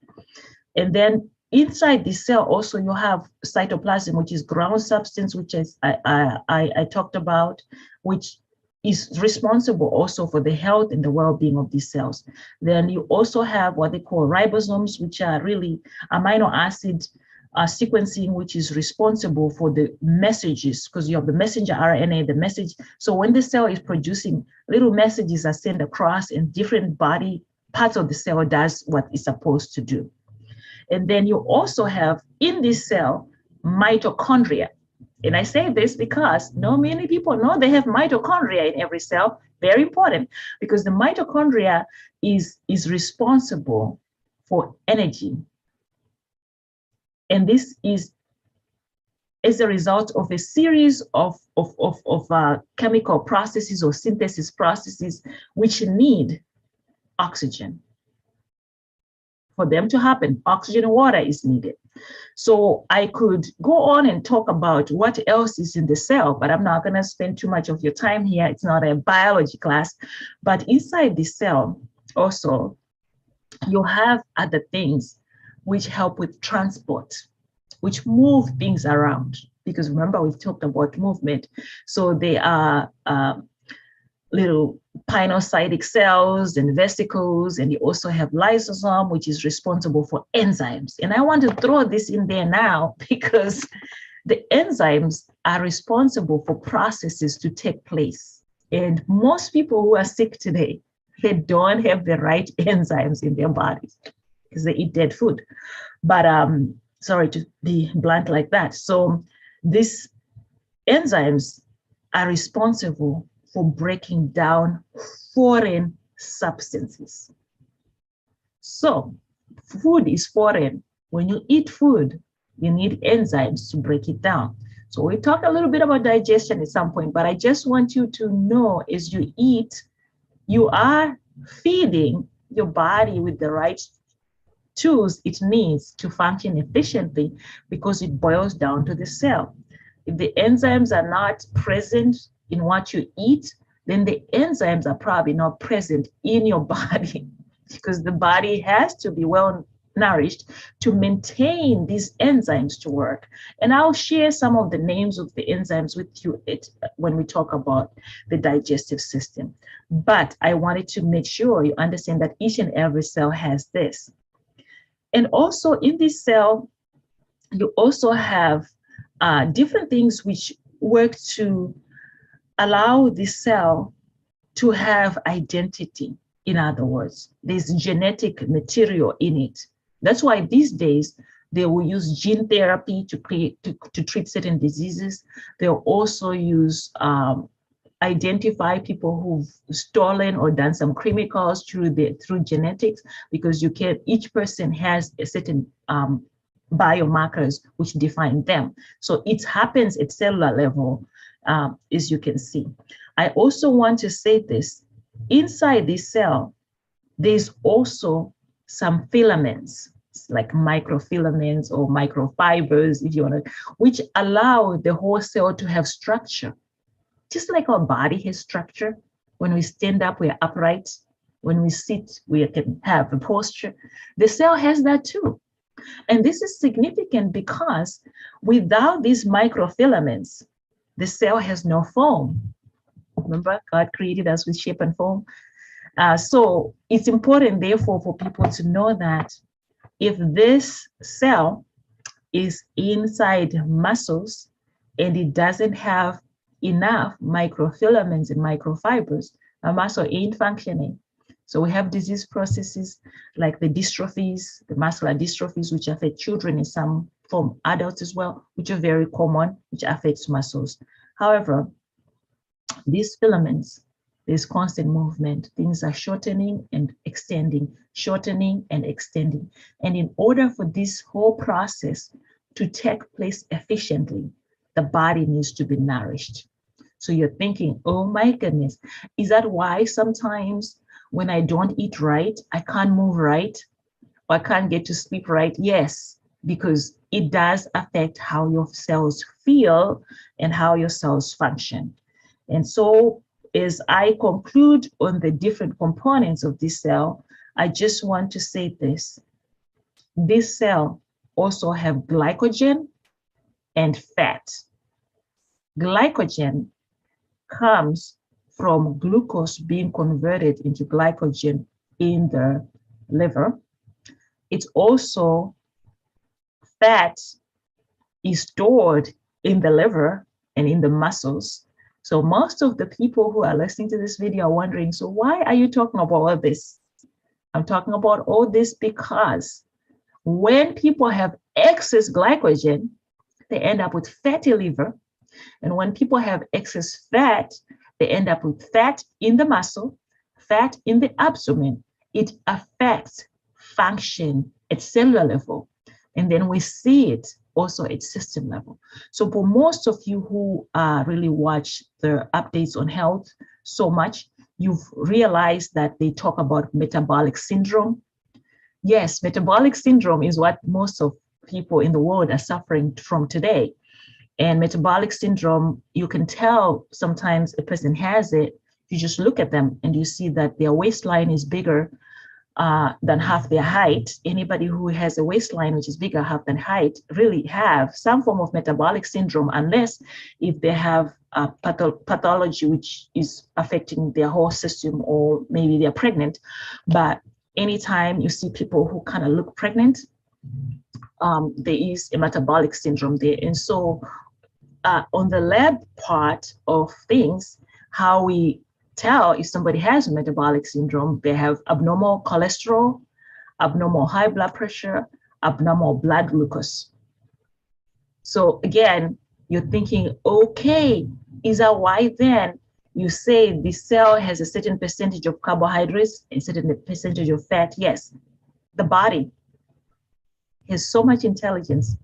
And then inside the cell also you have cytoplasm, which is ground substance, which is I talked about, which is responsible also for the health and the well-being of these cells. Then you also have what they call ribosomes, which are really amino acid sequencing, which is responsible for the messages, because you have the messenger RNA, the message. So when the cell is producing, little messages are sent across, and different body parts of the cell does what it's supposed to do. And then you also have in this cell mitochondria. And I say this because not many people know they have mitochondria in every cell. Very important, because the mitochondria is responsible for energy. And this is as a result of a series of chemical processes or synthesis processes which need oxygen. For them to happen, oxygen and water is needed. So I could go on and talk about what else is in the cell, but I'm not going to spend too much of your time here. It's not a biology class. But inside the cell also, you have other things which help with transport, which move things around. Because remember, we've talked about movement. So they are little pinocytic cells and vesicles, and you also have lysosome, which is responsible for enzymes. And I want to throw this in there now because the enzymes are responsible for processes to take place. And most people who are sick today, they don't have the right enzymes in their bodies because they eat dead food. But sorry to be blunt like that. So these enzymes are responsible for breaking down foreign substances. So food is foreign. When you eat food, you need enzymes to break it down. So we talk a little bit about digestion at some point, but I just want you to know as you eat, you are feeding your body with the right tools it needs to function efficiently because it boils down to the cell. If the enzymes are not present in what you eat, then the enzymes are probably not present in your body because the body has to be well nourished to maintain these enzymes to work. And I'll share some of the names of the enzymes with you when we talk about the digestive system. But I wanted to make sure you understand that each and every cell has this. And also in this cell, you also have different things which work to allow the cell to have identity. In other words, there's genetic material in it. That's why these days they will use gene therapy to treat certain diseases. They'll also use identify people who've stolen or done some chemicals through genetics, because each person has a certain biomarkers which define them. So it happens at cellular level, as you can see. I also want to say this: inside this cell, there's also some filaments, like microfilaments or microfibers, if you want to, which allow the whole cell to have structure. Just like our body has structure. When we stand up, we're upright. When we sit, we can have a posture. The cell has that too. And this is significant because without these microfilaments, the cell has no form. Remember, God created us with shape and form. So it's important, therefore, for people to know that if this cell is inside muscles and it doesn't have enough microfilaments and microfibers, a muscle ain't functioning. So we have disease processes like the dystrophies, the muscular dystrophies, which affect children in some form, adults as well, which are very common, which affects muscles. However, these filaments, there's constant movement. Things are shortening and extending, shortening and extending. And in order for this whole process to take place efficiently, the body needs to be nourished. So you're thinking, oh my goodness, is that why sometimes when I don't eat right, I can't move right, or I can't get to sleep right? Yes, because it does affect how your cells feel and how your cells function. And so as I conclude on the different components of this cell, I just want to say this. This cell also have glycogen and fat. Glycogen comes from glucose being converted into glycogen in the liver. It's also fat is stored in the liver and in the muscles. So most of the people who are listening to this video are wondering, so why are you talking about all this? I'm talking about all this because when people have excess glycogen, they end up with fatty liver. And when people have excess fat, they end up with fat in the muscle, fat in the abdomen. It affects function at cellular level. And then we see it also at system level. So for most of you who really watch the updates on health so much, you've realized that they talk about metabolic syndrome. Yes, metabolic syndrome is what most of people in the world are suffering from today. And metabolic syndrome, you can tell sometimes a person has it. You just look at them and you see that their waistline is bigger than half their height. Anybody who has a waistline which is bigger half than height really have some form of metabolic syndrome, unless if they have pathology which is affecting their whole system, or maybe they're pregnant. But anytime you see people who kind of look pregnant, there is a metabolic syndrome there. And so on the lab part of things, how we tell if somebody has metabolic syndrome, they have abnormal cholesterol, abnormal high blood pressure, abnormal blood glucose. So again, you're thinking, okay, is that why then you say the cell has a certain percentage of carbohydrates, a certain percentage of fat? Yes, the body has so much intelligence.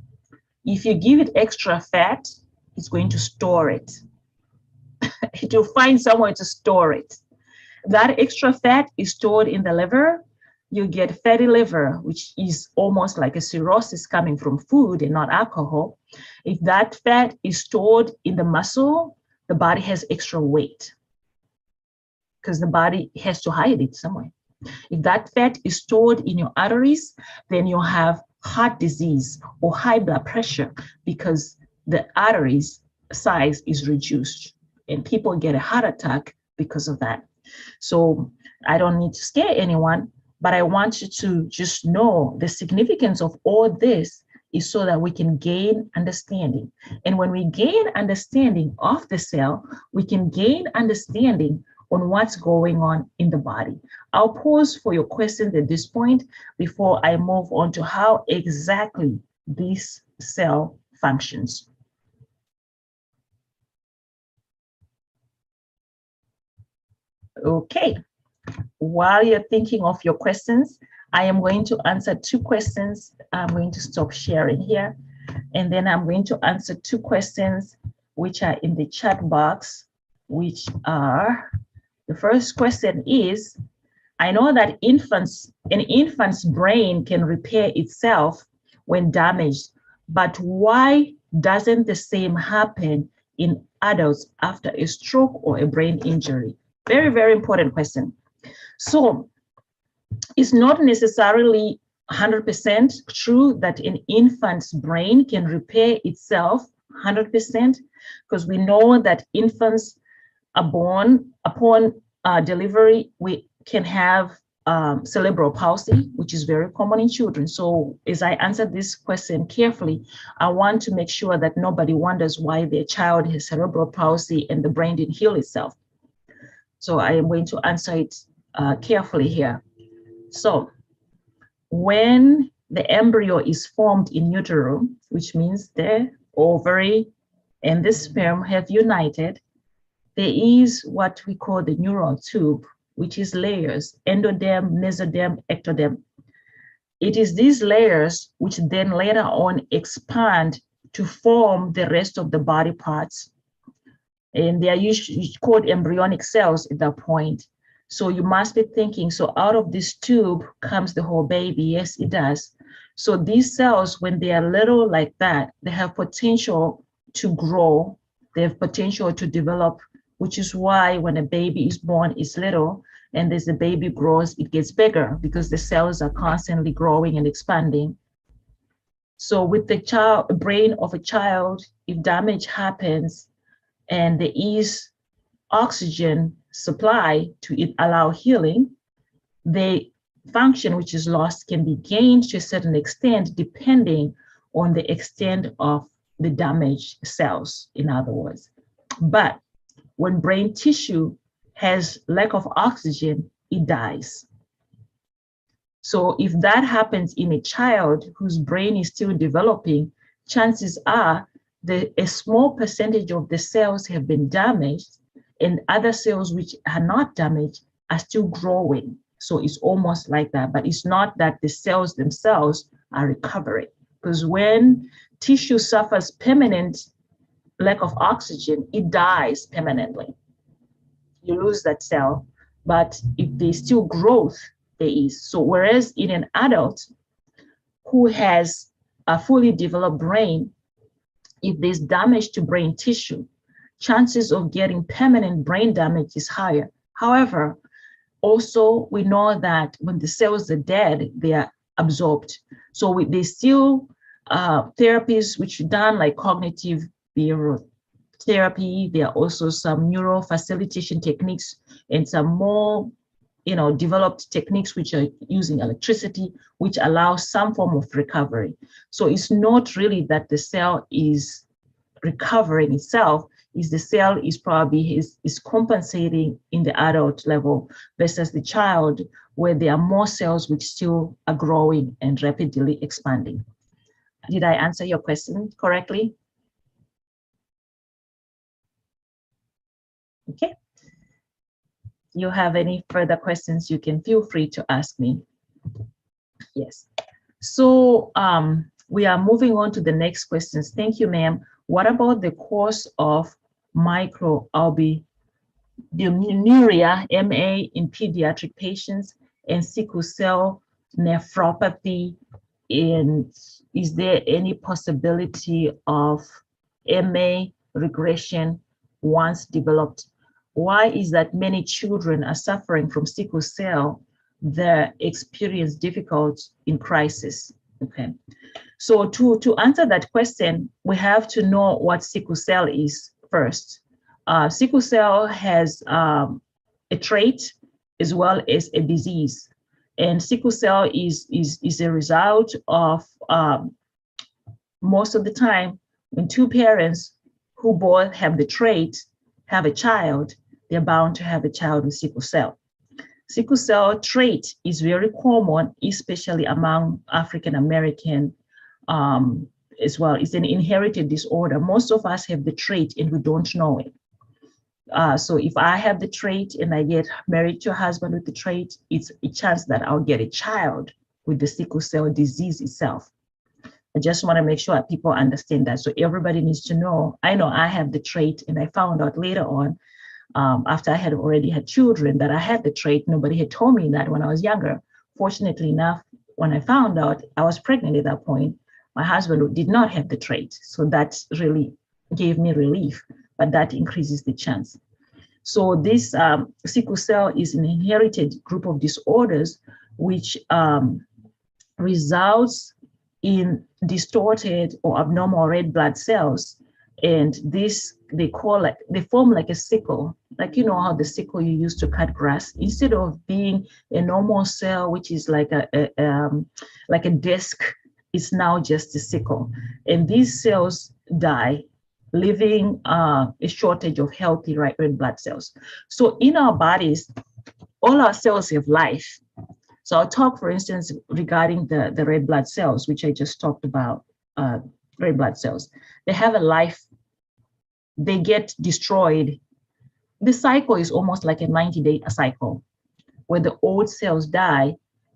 If you give it extra fat, it's going to store it. It will find somewhere to store it. That extra fat is stored in the liver. You get fatty liver, which is almost like a cirrhosis coming from food and not alcohol. If that fat is stored in the muscle, the body has extra weight because the body has to hide it somewhere. If that fat is stored in your arteries, then you'll have heart disease or high blood pressure because the arteries size is reduced, and people get a heart attack because of that. So I don't need to scare anyone, but I want you to just know the significance of all this is so that we can gain understanding. And when we gain understanding of the cell, we can gain understanding on what's going on in the body. I'll pause for your questions at this point before I move on to how exactly this cell functions. Okay, while you're thinking of your questions, I am going to answer two questions. I'm going to stop sharing here, and then I'm going to answer two questions which are in the chat box, which are, the first question is, I know that an infant's brain can repair itself when damaged, but why doesn't the same happen in adults after a stroke or a brain injury? Very, very important question. So it's not necessarily 100% true that an infant's brain can repair itself 100%, because we know that infants are born upon delivery. We can have cerebral palsy, which is very common in children. So as I answer this question carefully, I want to make sure that nobody wonders why their child has cerebral palsy and the brain didn't heal itself. So I am going to answer it carefully here. So when the embryo is formed in utero, which means the ovary and the sperm have united, there is what we call the neural tube, which is layers: endoderm, mesoderm, ectoderm. It is these layers which then later on expand to form the rest of the body parts. And they are usually called embryonic cells at that point. So you must be thinking, so out of this tube comes the whole baby. Yes, it does. So these cells, when they are little like that, they have potential to grow. They have potential to develop, which is why when a baby is born, it's little, and as the baby grows, it gets bigger because the cells are constantly growing and expanding. So with the brain of a child, if damage happens and there is oxygen supply to allow healing, the function which is lost can be gained to a certain extent depending on the extent of the damaged cells, in other words. But when brain tissue has lack of oxygen, it dies. So if that happens in a child whose brain is still developing, chances are that a small percentage of the cells have been damaged, and other cells which are not damaged are still growing. So it's almost like that, but it's not that the cells themselves are recovering, because when tissue suffers permanent lack of oxygen, it dies permanently. You lose that cell, but if there's still growth, there is. So whereas in an adult who has a fully developed brain, if there's damage to brain tissue, chances of getting permanent brain damage is higher. However, also we know that when the cells are dead, they are absorbed. So there's still therapies which are done, like cognitive behavioral therapy. There are also some neuro facilitation techniques and some more developed techniques which are using electricity, which allow some form of recovery. So it's not really that the cell is recovering itself, is the cell is probably is compensating in the adult level versus the child, where there are more cells which still are growing and rapidly expanding. Did I answer your question correctly? Okay. You have any further questions, you can feel free to ask me. Yes. So we are moving on to the next questions. Thank you, ma'am. What about the cause of microalbuminuria, MA, in pediatric patients, and sickle cell nephropathy? And is there any possibility of MA regression once developed? Why is that many children are suffering from sickle cell that experience difficulties in crisis? Okay, so to answer that question, we have to know what sickle cell is first. Sickle cell has a trait as well as a disease, and sickle cell is a result of most of the time when two parents who both have the trait have a child, they're bound to have a child with sickle cell. Sickle cell trait is very common, especially among African American as well. It's an inherited disorder. Most of us have the trait and we don't know it. So if I have the trait and I get married to a husband with the trait, it's a chance that I'll get a child with the sickle cell disease itself. I just want to make sure that people understand that. So everybody needs to know. I know I have the trait, and I found out later on, after I had already had children, that I had the trait. Nobody had told me that when I was younger. Fortunately enough, when I found out, I was pregnant at that point. My husband did not have the trait. So that really gave me relief, but that increases the chance. So this sickle cell is an inherited group of disorders which results in distorted or abnormal red blood cells. And this, they form like a sickle, like how the sickle you use to cut grass, instead of being a normal cell, which is like a disc, it's now just a sickle. And these cells die, leaving a shortage of healthy red blood cells. So in our bodies, all our cells have life. So I'll talk, for instance, regarding the red blood cells, which I just talked about, red blood cells. They have a life. They get destroyed. The cycle is almost like a 90-day cycle, where the old cells die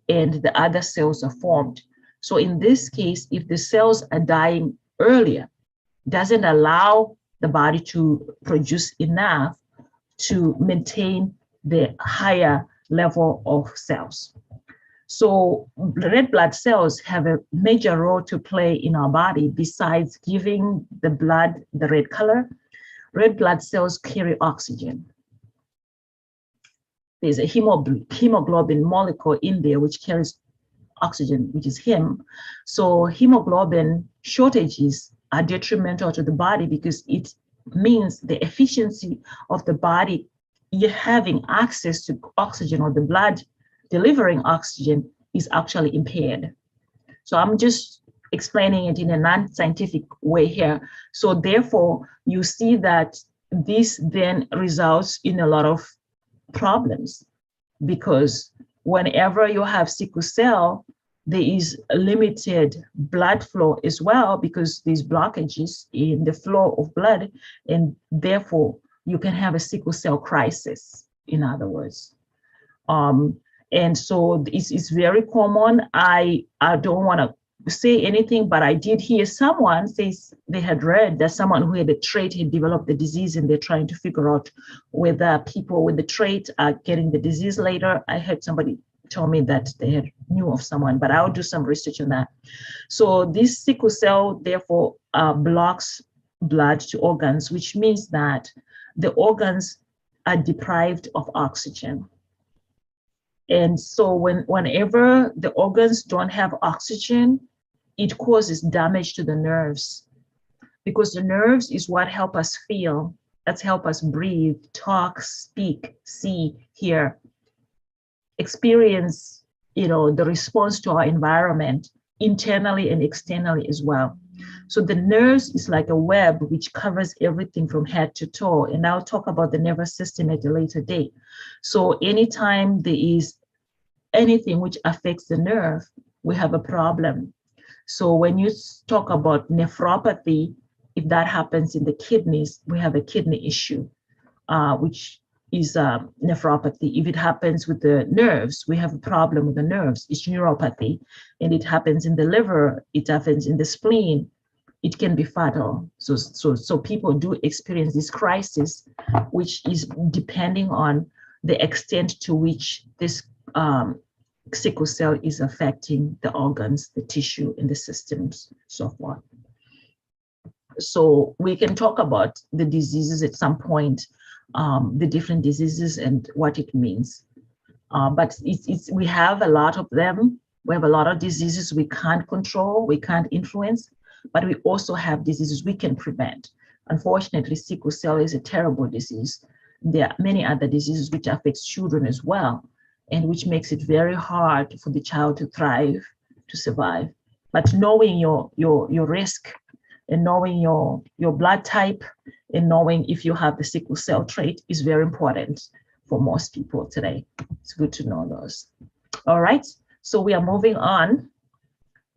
and the other cells are formed. So in this case, if the cells are dying earlier, doesn't allow the body to produce enough to maintain the higher level of cells. So red blood cells have a major role to play in our body. Besides giving the blood the red color, red blood cells carry oxygen. There's a hemoglobin molecule in there which carries oxygen, which is heme. So hemoglobin shortages are detrimental to the body because it means the efficiency of the body having access to oxygen, or the blood delivering oxygen, is actually impaired. So I'm just explaining it in a non-scientific way here. So therefore, you see that this then results in a lot of problems, because whenever you have sickle cell, there is a limited blood flow as well, because there's blockages in the flow of blood, and therefore you can have a sickle cell crisis, in other words. And so it's very common. I don't want to say anything, but I did hear someone say they had read that someone who had a trait had developed the disease, and they're trying to figure out whether people with the trait are getting the disease later. I heard somebody tell me that they had knew of someone, but I'll do some research on that. So this sickle cell therefore blocks blood to organs, which means that the organs are deprived of oxygen. And so whenever the organs don't have oxygen, it causes damage to the nerves. because the nerves is what help us feel, that's help us breathe, talk, speak, see, hear, experience, the response to our environment internally and externally as well. So the nerves is like a web which covers everything from head to toe. And I'll talk about the nervous system at a later date. So anytime there is anything which affects the nerve, we have a problem. So when you talk about nephropathy, if that happens in the kidneys, we have a kidney issue, which is nephropathy. If it happens with the nerves, we have a problem with the nerves, it's neuropathy. And it happens in the liver, it happens in the spleen, it can be fatal. So people do experience this crisis, which is depending on the extent to which this sickle cell is affecting the organs, the tissue, and the systems, so forth. So we can talk about the diseases at some point, the different diseases and what it means. But we have a lot of them. We have a lot of diseases we can't control, we can't influence, but we also have diseases we can prevent. Unfortunately, sickle cell is a terrible disease. There are many other diseases which affect children as well, and which makes it very hard for the child to thrive, to survive. But knowing your risk and knowing your blood type and knowing if you have the sickle cell trait is very important for most people today. It's good to know those. All right, so we are moving on.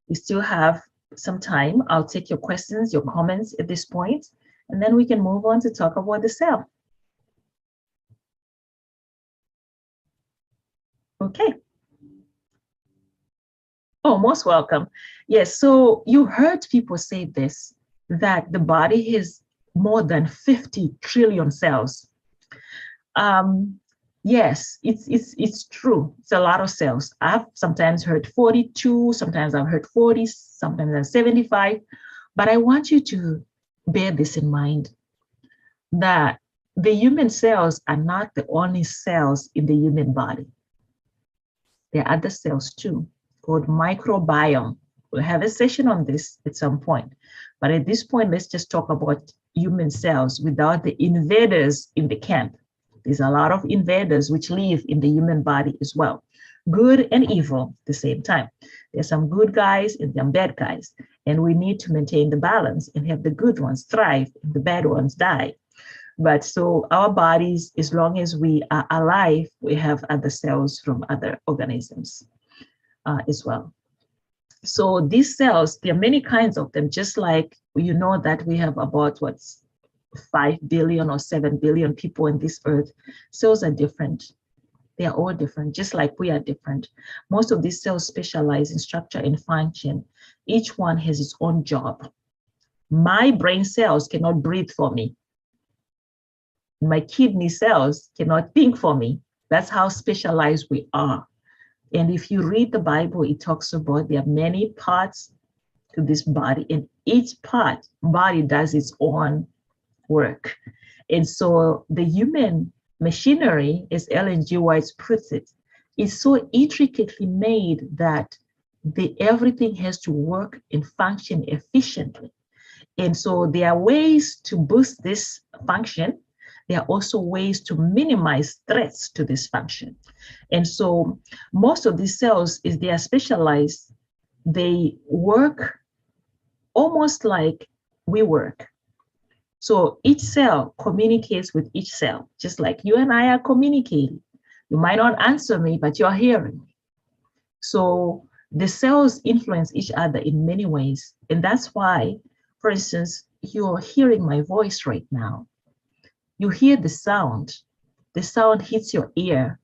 We still have some time. I'll take your questions, your comments at this point, and then we can move on to talk about the cell. Okay. Oh, most welcome. Yes, so you heard people say this, that the body has more than 50 trillion cells. Yes, it's true. It's a lot of cells. I've sometimes heard 42, sometimes I've heard 40, sometimes I've 75, but I want you to bear this in mind, that the human cells are not the only cells in the human body. There are other cells too, called microbiome. We'll have a session on this at some point. But at this point, let's just talk about human cells without the invaders in the camp. There's a lot of invaders which live in the human body as well. Good and evil at the same time. There's some good guys and some bad guys. And we need to maintain the balance and have the good ones thrive and the bad ones die. But so our bodies, as long as we are alive, we have other cells from other organisms as well. So these cells, there are many kinds of them, just like you know that we have about 5 billion or 7 billion people on this earth. Cells are different. They are all different, just like we are different. Most of these cells specialize in structure and function. Each one has its own job. My brain cells cannot breathe for me. My kidney cells cannot think for me. That's how specialized we are. And if you read the Bible, it talks about there are many parts to this body, and each body does its own work. And so the human machinery, as Ellen G. White puts it, is so intricately made that everything has to work and function efficiently. And so there are ways to boost this function. There are also ways to minimize threats to this function. And so most of these cells, is they are specialized, they work almost like we work. So each cell communicates with each cell, just like you and I are communicating. You might not answer me, but you're hearing me. So the cells influence each other in many ways. And that's why, for instance, you're hearing my voice right now. You hear the sound hits your ear.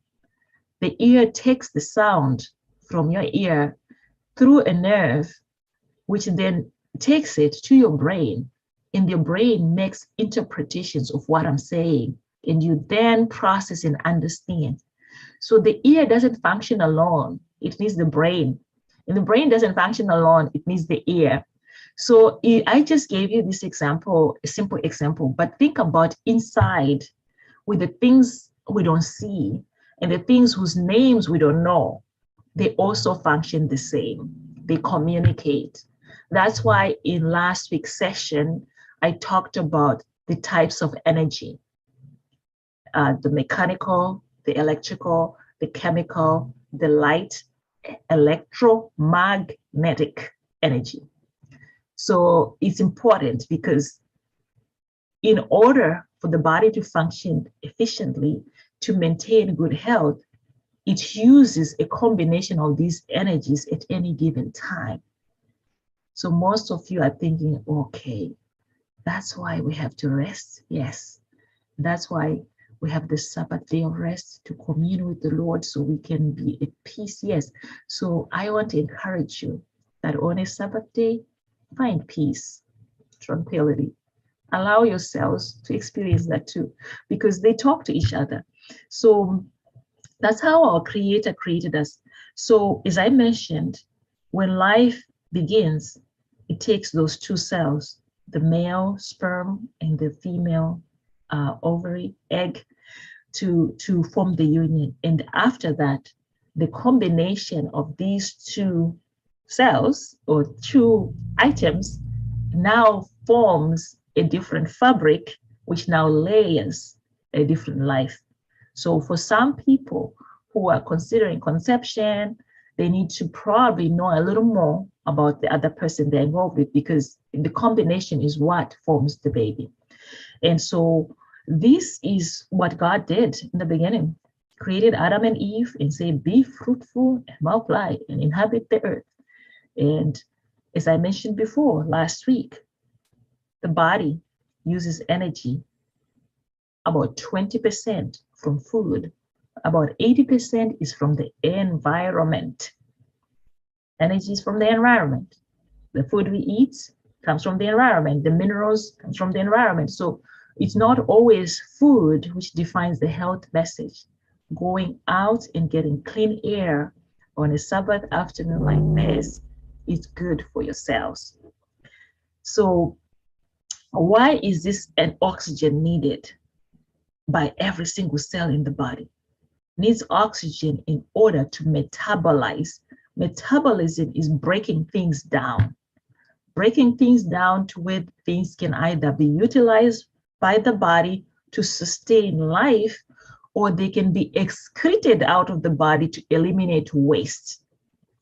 The ear takes the sound from your ear through a nerve, which then takes it to your brain, and your brain makes interpretations of what I'm saying, and you then process and understand. So the ear doesn't function alone, it needs the brain. And the brain doesn't function alone, it needs the ear. So I just gave you this example, a simple example, but think about inside with the things we don't see and the things whose names we don't know. They also function the same. They communicate. That's why in last week's session, I talked about the types of energy, the mechanical, the electrical, the chemical, the light, electromagnetic energy. So it's important because in order for the body to function efficiently, to maintain good health, it uses a combination of these energies at any given time. So most of you are thinking, okay, that's why we have to rest. Yes, that's why we have the Sabbath day of rest, to commune with the Lord so we can be at peace. Yes. So I want to encourage you that on a Sabbath day, find peace, tranquility. Allow yourselves to experience that too, because they talk to each other. So that's how our Creator created us. So as I mentioned, when life begins, it takes those two cells, the male sperm and the female ovary, egg, to form the union. And after that, the combination of these two cells or two items now forms a different fabric, which now layers a different life. So for some people who are considering conception, they need to probably know a little more about the other person they're involved with, because the combination is what forms the baby. And so this is what God did in the beginning. Created Adam and Eve and said, be fruitful and multiply and inhabit the earth. And as I mentioned before last week, the body uses energy about 20% from food. About 80% is from the environment. Energy is from the environment. The food we eat comes from the environment. The minerals comes from the environment. So it's not always food which defines the health message. Going out and getting clean air on a Sabbath afternoon like this is good for your cells. So why is this an oxygen needed by every single cell in the body? Needs oxygen in order to metabolize. Metabolism is breaking things down to where things can either be utilized by the body to sustain life, or they can be excreted out of the body to eliminate waste.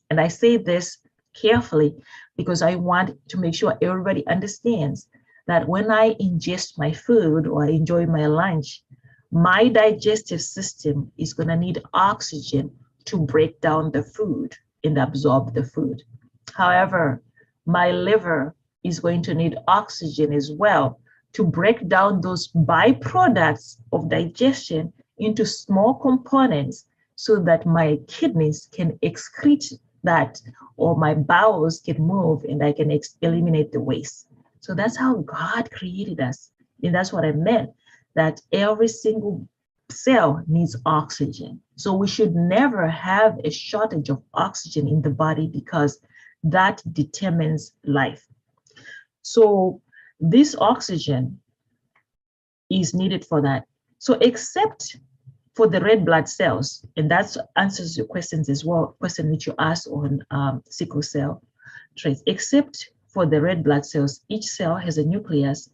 And I say this carefully because I want to make sure everybody understands that when I ingest my food or I enjoy my lunch, my digestive system is going to need oxygen to break down the food and absorb the food. However, my liver is going to need oxygen as well to break down those byproducts of digestion into small components so that my kidneys can excrete that, or my bowels can move and I can eliminate the waste. So that's how God created us. And that's what I meant, that every single cell needs oxygen. So we should never have a shortage of oxygen in the body, because that determines life. So this oxygen is needed for that. So except for the red blood cells, and that answers your questions as well, question which you asked on sickle cell traits, except for the red blood cells, each cell has a nucleus,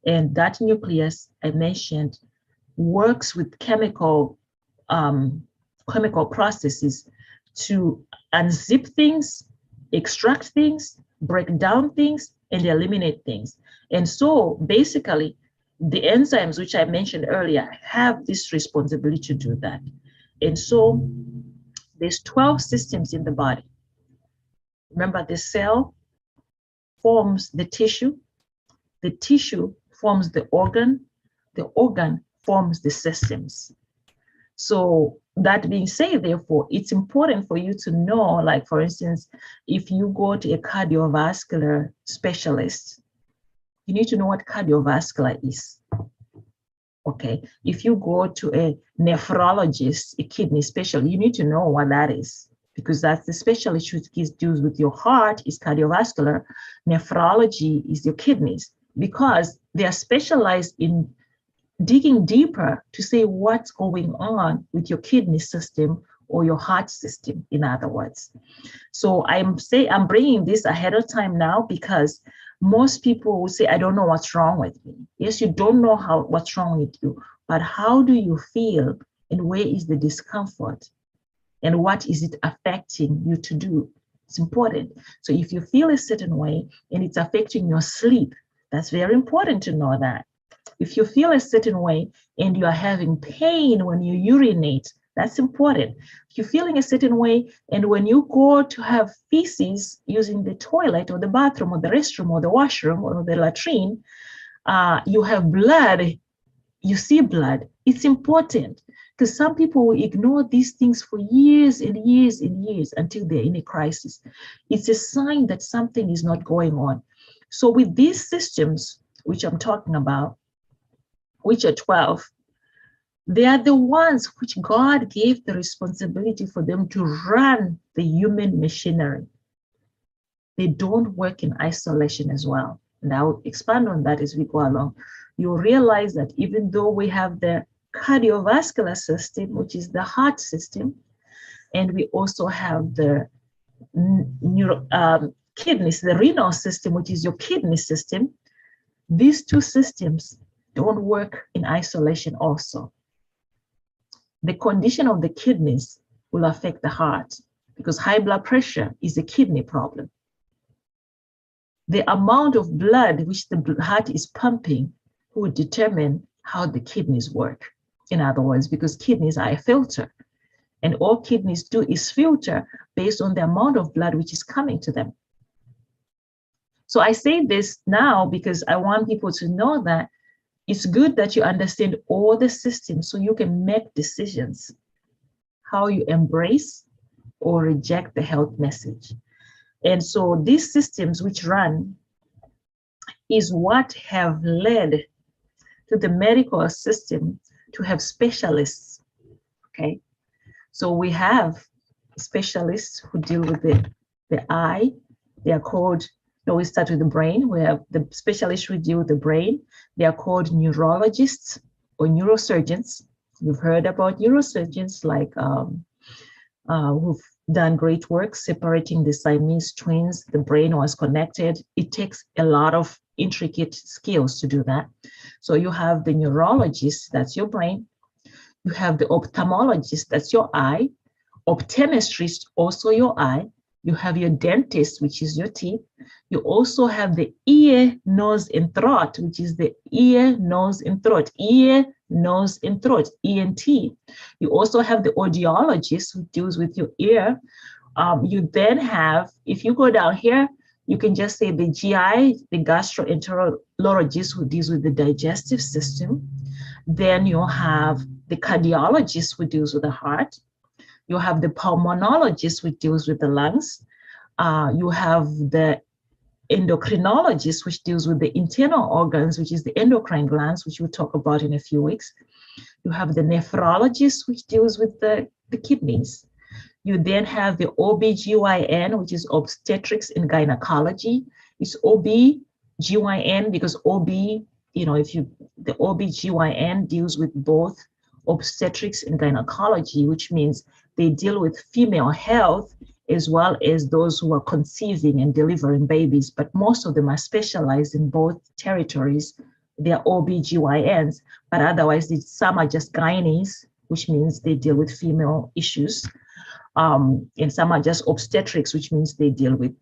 and that nucleus I mentioned works with chemical processes to unzip things, extract things, break down things, and eliminate things. And so basically, the enzymes which I mentioned earlier have this responsibility to do that. And so there's 12 systems in the body. Remember, the cell forms the tissue forms the organ forms the systems. So that being said, therefore, it's important for you to know, like, for instance, if you go to a cardiovascular specialist, you need to know what cardiovascular is. Okay. If you go to a nephrologist, a kidney specialist, you need to know what that is, because that's the specialist who deals with your heart is cardiovascular. Nephrology is your kidneys, because they are specialized in digging deeper to say what's going on with your kidney system or your heart system, in other words. So I'm bringing this ahead of time now, because most people will say, I don't know what's wrong with me. Yes, you don't know what's wrong with you, but how do you feel and where is the discomfort and what is it affecting you to do? It's important. So if you feel a certain way and it's affecting your sleep, that's very important to know that. If you feel a certain way and you are having pain when you urinate, that's important. If you're feeling a certain way and when you go to have feces using the toilet or the bathroom or the restroom or the washroom or the latrine, you have blood, you see blood, it's important because some people will ignore these things for years and years and years until they're in a crisis. It's a sign that something is not going on. So with these systems, which I'm talking about, which are 12, they are the ones which God gave the responsibility for them to run the human machinery. They don't work in isolation as well. And I'll expand on that as we go along. You'll realize that even though we have the cardiovascular system, which is the heart system, and we also have the kidneys, the renal system, which is your kidney system, these two systems don't work in isolation also. The condition of the kidneys will affect the heart because high blood pressure is a kidney problem. The amount of blood which the heart is pumping will determine how the kidneys work. In other words, because kidneys are a filter, and all kidneys do is filter based on the amount of blood which is coming to them. So I say this now because I want people to know that it's good that you understand all the systems so you can make decisions how you embrace or reject the health message. And so these systems which run is what have led to the medical system to have specialists, okay? So we have specialists who deal with the eye. They are called, we start with the brain. We have the specialists who deal with the brain. They are called neurologists or neurosurgeons. You've heard about neurosurgeons like who've done great work separating the Siamese twins. The brain was connected. It takes a lot of intricate skills to do that. So you have the neurologist, that's your brain. You have the ophthalmologist, that's your eye. Optometrist, also your eye. You have your dentist, which is your teeth. You also have the ear, nose, and throat, which is the ear, nose, and throat. Ear, nose, and throat, ENT. You also have the audiologist who deals with your ear. You then have, if you go down here, you can just say the GI, the gastroenterologist who deals with the digestive system. Then you have the cardiologist who deals with the heart. You have the pulmonologist, which deals with the lungs. You have the endocrinologist, which deals with the internal organs, which is the endocrine glands, which we'll talk about in a few weeks. You have the nephrologist, which deals with the kidneys. You then have the OBGYN, which is obstetrics and gynecology. It's OBGYN because OB, the OBGYN deals with both obstetrics and gynecology, which means they deal with female health as well as those who are conceiving and delivering babies, but most of them are specialized in both territories. They're OBGYNs, but otherwise some are just gynaes, which means they deal with female issues. And some are just obstetrics, which means they deal with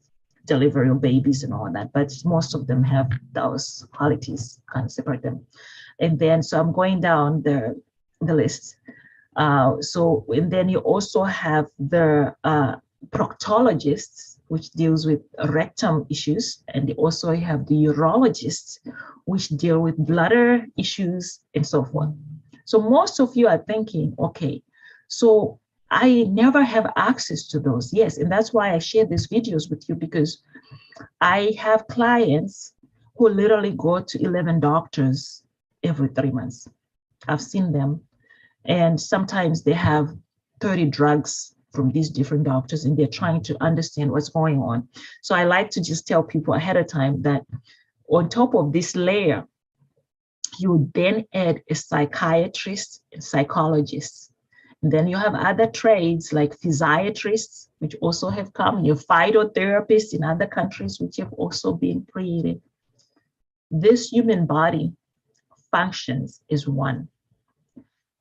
delivery of babies and all that, but most of them have those qualities, kind of separate them. And then, so I'm going down the list. And then you also have the proctologists, which deals with rectum issues, and they also have the urologists, which deal with bladder issues and so forth. So most of you are thinking, okay, so I never have access to those. Yes, and that's why I share these videos with you, because I have clients who literally go to 11 doctors every 3 months. I've seen them. And sometimes they have 30 drugs from these different doctors, and they're trying to understand what's going on. So I like to just tell people ahead of time that on top of this layer, you then add a psychiatrist and psychologist. And then you have other trades like physiatrists, which also have come, your phytotherapists in other countries, which have also been created. this human body functions as one.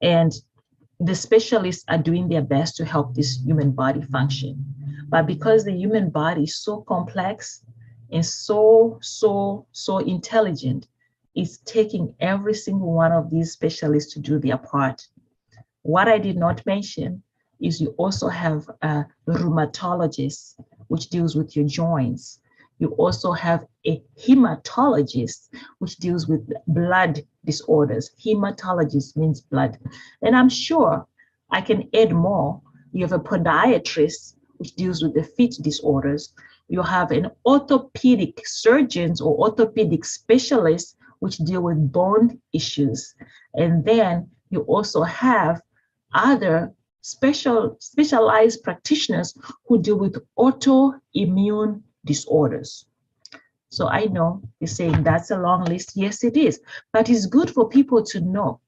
And the specialists are doing their best to help this human body function. But because the human body is so complex and so intelligent, it's taking every single one of these specialists to do their part. What I did not mention is you also have a rheumatologist, which deals with your joints. You also have a hematologist, which deals with blood disorders. Hematologist means blood. And I'm sure I can add more. You have a podiatrist, which deals with the feet disorders. You have an orthopedic surgeons or orthopedic specialists, which deal with bone issues. And then you also have other specialized practitioners who deal with autoimmune disorders. So I know you're saying that's a long list. Yes, it is. But it's good for people to know,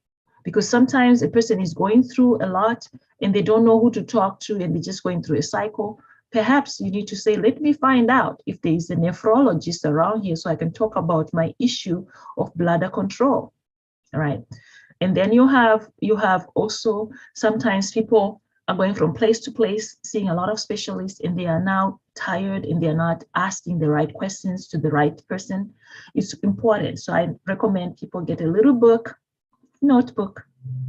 because sometimes a person is going through a lot and they don't know who to talk to and they're just going through a cycle. Perhaps you need to say, let me find out if there is a nephrologist around here so I can talk about my issue of bladder control. All right. And then you have also sometimes people are going from place to place, seeing a lot of specialists, and they are now tired and they're not asking the right questions to the right person. It's important. So I recommend people get a little book, notebook,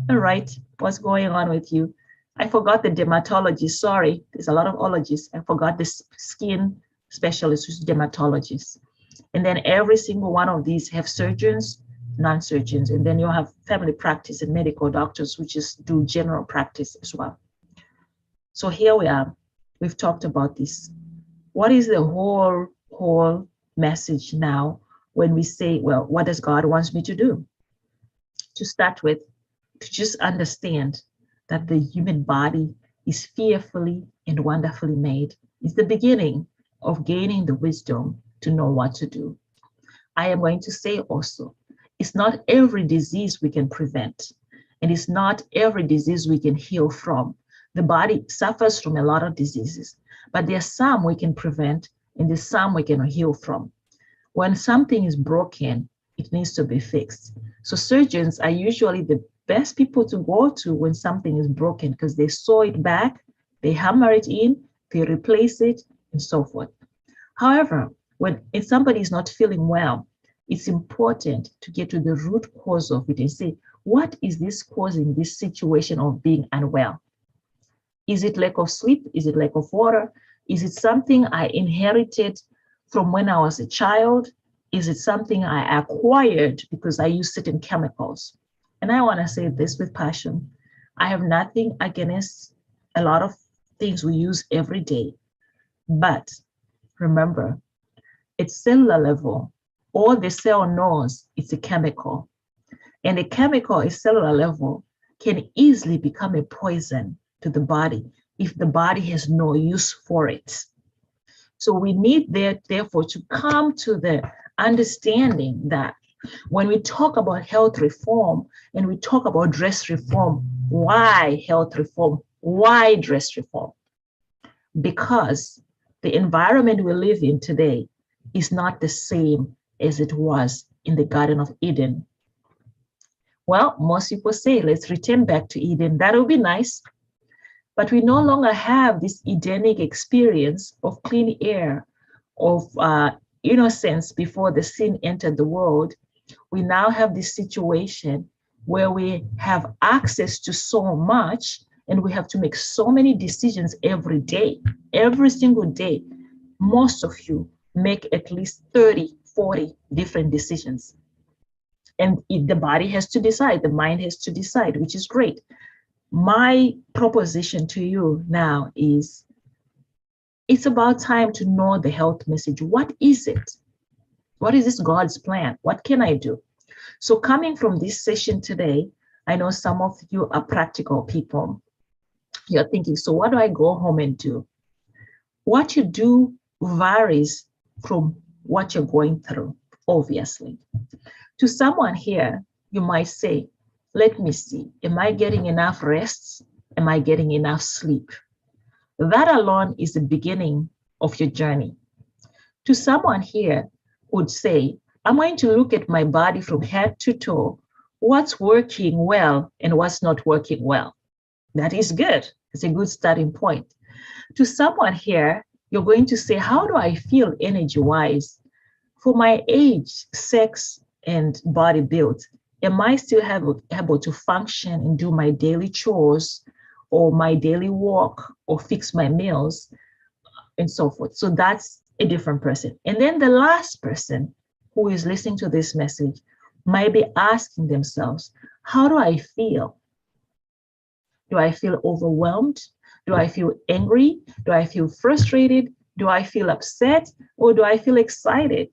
and write what's going on with you. I forgot the dermatologist. Sorry, there's a lot of ologists. I forgot the skin specialist, who's dermatologist. And then every single one of these have surgeons, non-surgeons, and then you have family practice and medical doctors, which is do general practice as well. So here we are. We've talked about this. What is the whole message now when we say, well, what does God want me to do? To start with, to just understand that the human body is fearfully and wonderfully made. It's the beginning of gaining the wisdom to know what to do. I am going to say also, it's not every disease we can prevent, and it's not every disease we can heal from. The body suffers from a lot of diseases, but there's some we can prevent and there's some we can heal from. When something is broken, it needs to be fixed. So surgeons are usually the best people to go to when something is broken, because they sew it back, they hammer it in, they replace it, and so forth. However, when somebody is not feeling well, it's important to get to the root cause of it and say, what is this causing this situation of being unwell? Is it lack of sleep? Is it lack of water? Is it something I inherited from when I was a child? Is it something I acquired because I use certain chemicals? And I want to say this with passion. I have nothing against a lot of things we use every day. But remember, at cellular level, all the cell knows it's a chemical. And a chemical at cellular level can easily become a poison to the body if the body has no use for it. So we need therefore to come to the understanding that when we talk about health reform and we talk about dress reform, why health reform? Why dress reform? Because the environment we live in today is not the same as it was in the Garden of Eden. Well, most people say, let's return back to Eden. That would be nice. But we no longer have this Edenic experience of clean air, of innocence before the sin entered the world. We now have this situation where we have access to so much and we have to make so many decisions every day. Every single day, most of you make at least 30, 40 different decisions. And the body has to decide, the mind has to decide, which is great. My proposition to you now is, it's about time to know the health message. What is it? What is this God's plan? What can I do? So coming from this session today, I know some of you are practical people. You're thinking, so what do I go home and do? What you do varies from what you're going through, obviously. To someone here, you might say, let me see, am I getting enough rest? Am I getting enough sleep? That alone is the beginning of your journey. To someone here would say, I'm going to look at my body from head to toe, what's working well and what's not working well. That is good. It's a good starting point. To someone here, you're going to say, how do I feel energy-wise? For my age, sex, and body build, am I still able to function and do my daily chores or my daily walk or fix my meals and so forth? So that's a different person. And then the last person who is listening to this message might be asking themselves, how do I feel? Do I feel overwhelmed? Do I feel angry? Do I feel frustrated? Do I feel upset? Or do I feel excited?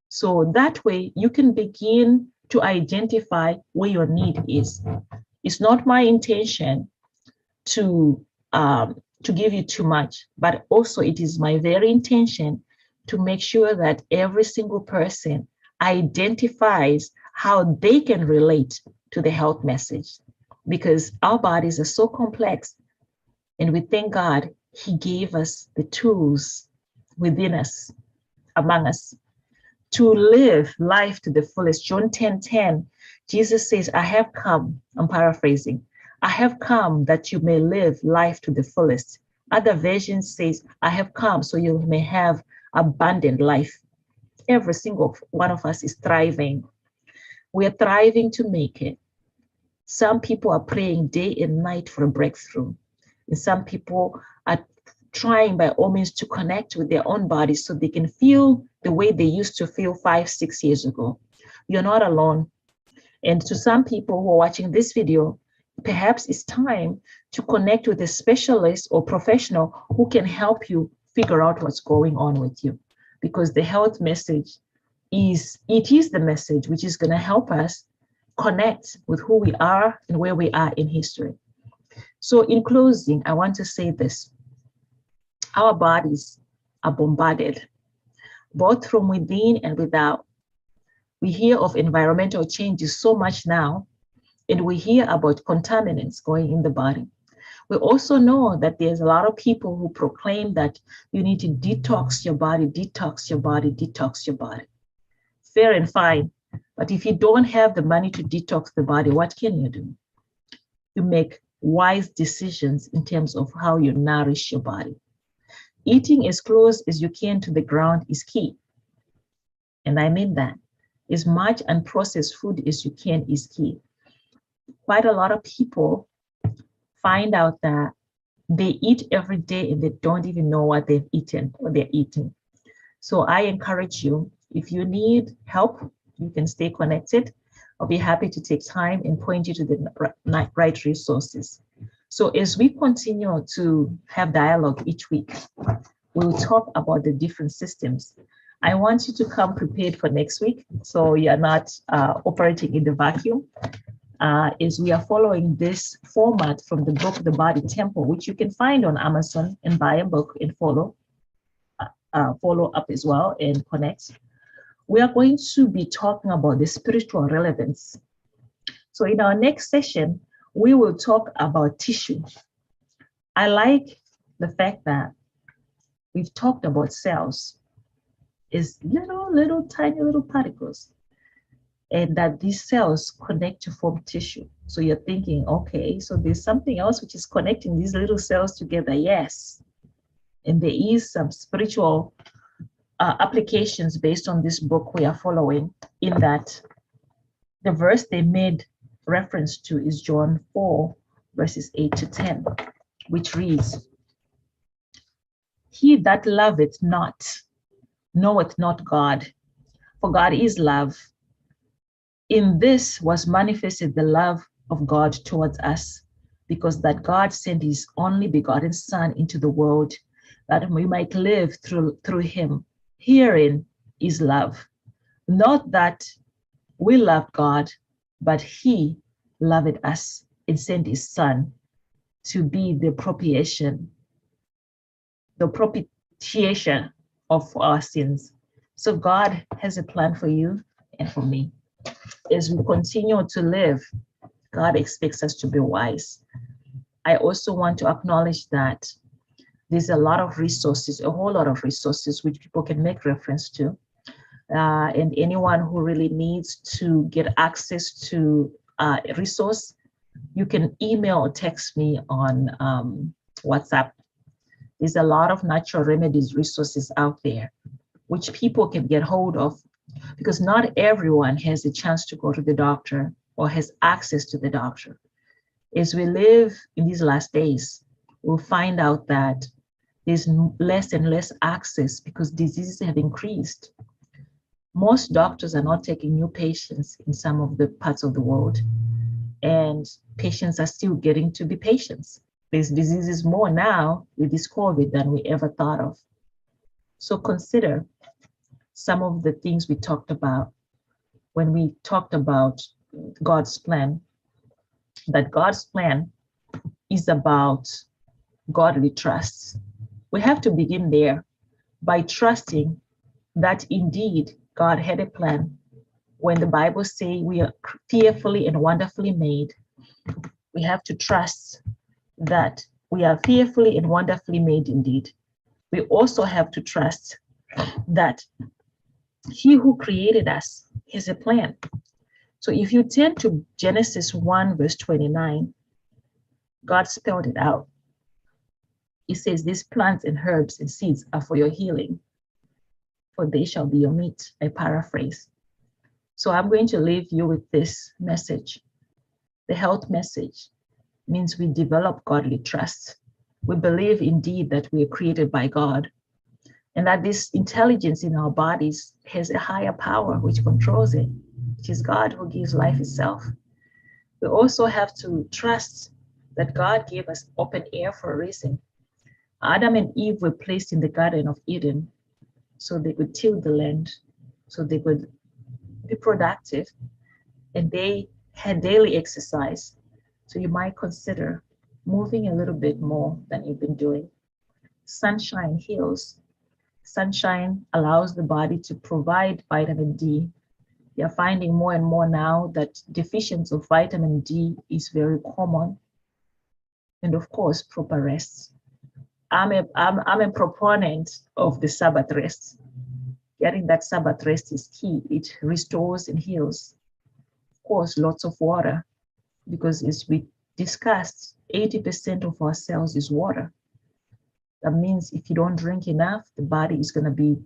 So that way you can begin to identify where your need is. It's not my intention to give you too much, but also it is my very intention to make sure that every single person identifies how they can relate to the health message, because our bodies are so complex, and we thank God He gave us the tools within us, among us, to live life to the fullest. John 10:10, Jesus says, I have come, I'm paraphrasing, I have come that you may live life to the fullest. Other versions says, I have come so you may have abundant life. Every single one of us is thriving. We are thriving to make it. Some people are praying day and night for a breakthrough. And some people are trying by all means to connect with their own bodies so they can feel the way they used to feel 5-6 years ago. You're not alone. And to some people who are watching this video, perhaps it's time to connect with a specialist or professional who can help you figure out what's going on with you. Because the health message is the message which is going to help us connect with who we are and where we are in history. So in closing, I want to say this. Our bodies are bombarded, both from within and without. We hear of environmental changes so much now, and we hear about contaminants going in the body. We also know that there's a lot of people who proclaim that you need to detox your body, detox your body, detox your body. Fair and fine. But if you don't have the money to detox the body, what can you do? You make wise decisions in terms of how you nourish your body. Eating as close as you can to the ground is key. And I mean that. As much unprocessed food as you can is key. Quite a lot of people find out that they eat every day and they don't even know what they've eaten or they're eating. So I encourage you, if you need help, you can stay connected. I'll be happy to take time and point you to the right resources. So as we continue to have dialogue each week, we'll talk about the different systems. I want you to come prepared for next week, so you're not operating in the vacuum. As we are following this format from the book, The Body Temple, which you can find on Amazon and buy a book and follow up as well and connect. We are going to be talking about the spiritual relevance. So in our next session, we will talk about tissue. I like the fact that we've talked about cells as little tiny little particles, and that these cells connect to form tissue. So you're thinking, okay, so there's something else which is connecting these little cells together. Yes. And there is some spiritual applications based on this book we are following, in that the verse they made reference to is John 4, verses 8-10, which reads, He that loveth not knoweth not God, for God is love. In this was manifested the love of God towards us, because that God sent his only begotten Son into the world, that we might live through him. Herein is love. Not that we loved God, but he loved us and sent his Son to be the propitiation of our sins. So God has a plan for you and for me. As we continue to live, God expects us to be wise. I also want to acknowledge that there's a lot of resources, a whole lot of resources which people can make reference to. and anyone who really needs to get access to a resource, you can email or text me on WhatsApp. There's a lot of natural remedies resources out there, which people can get hold of, because not everyone has a chance to go to the doctor or has access to the doctor. As we live in these last days, we'll find out that there's less and less access because diseases have increased. Most doctors are not taking new patients in some of the parts of the world, and patients are still getting to be patients. There's diseases more now with this COVID than we ever thought of. So consider some of the things we talked about when we talked about God's plan, that God's plan is about godly trust. We have to begin there by trusting that indeed God had a plan. When the Bible says we are fearfully and wonderfully made, we have to trust that we are fearfully and wonderfully made indeed. We also have to trust that He who created us has a plan. So if you turn to Genesis 1, verse 29, God spelled it out. He says, these plants and herbs and seeds are for your healing, for they shall be your meat. I paraphrase. So I'm going to leave you with this message. The health message means we develop godly trust. We believe indeed that we are created by God, and that this intelligence in our bodies has a higher power which controls it, which is God who gives life itself. We also have to trust that God gave us open air for a reason. Adam and Eve were placed in the Garden of Eden so they could till the land, so they could be productive, and they had daily exercise. So you might consider moving a little bit more than you've been doing. Sunshine heals. Sunshine allows the body to provide vitamin D. You're finding more and more now that deficiency of vitamin D is very common. And of course, proper rest. I'm a proponent of the Sabbath rest. Getting that Sabbath rest is key. It restores and heals. Of course, lots of water, because as we discussed, 80% of our cells is water. That means if you don't drink enough, the body is going to be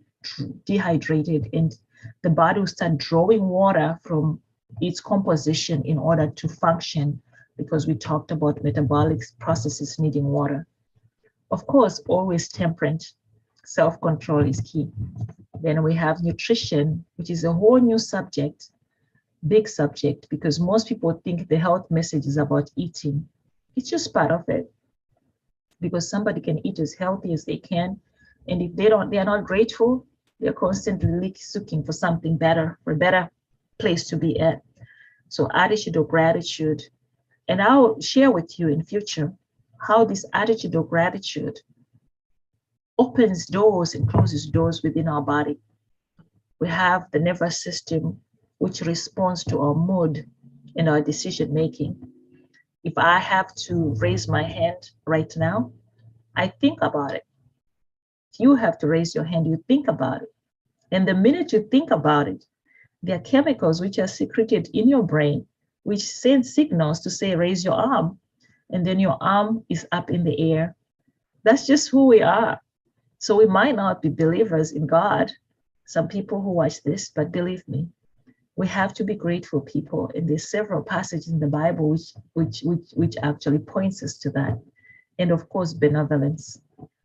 dehydrated, and the body will start drawing water from its composition in order to function, because we talked about metabolic processes needing water. Of course, always temperate. Self-control is key. Then we have nutrition, which is a whole new subject, big subject, because most people think the health message is about eating. It's just part of it, because somebody can eat as healthy as they can, and if they are not grateful, they're constantly looking for something better, for a better place to be at. So attitude of gratitude, and I'll share with you in future how this attitude of gratitude opens doors and closes doors within our body. We have the nervous system, which responds to our mood and our decision making. If I have to raise my hand right now, I think about it. If you have to raise your hand, you think about it. And the minute you think about it, there are chemicals which are secreted in your brain, which send signals to say, raise your arm. And then your arm is up in the air. That's just who we are. So we might not be believers in God, some people who watch this, but believe me, we have to be grateful people. And there's several passages in the Bible which actually points us to that. And of course, benevolence.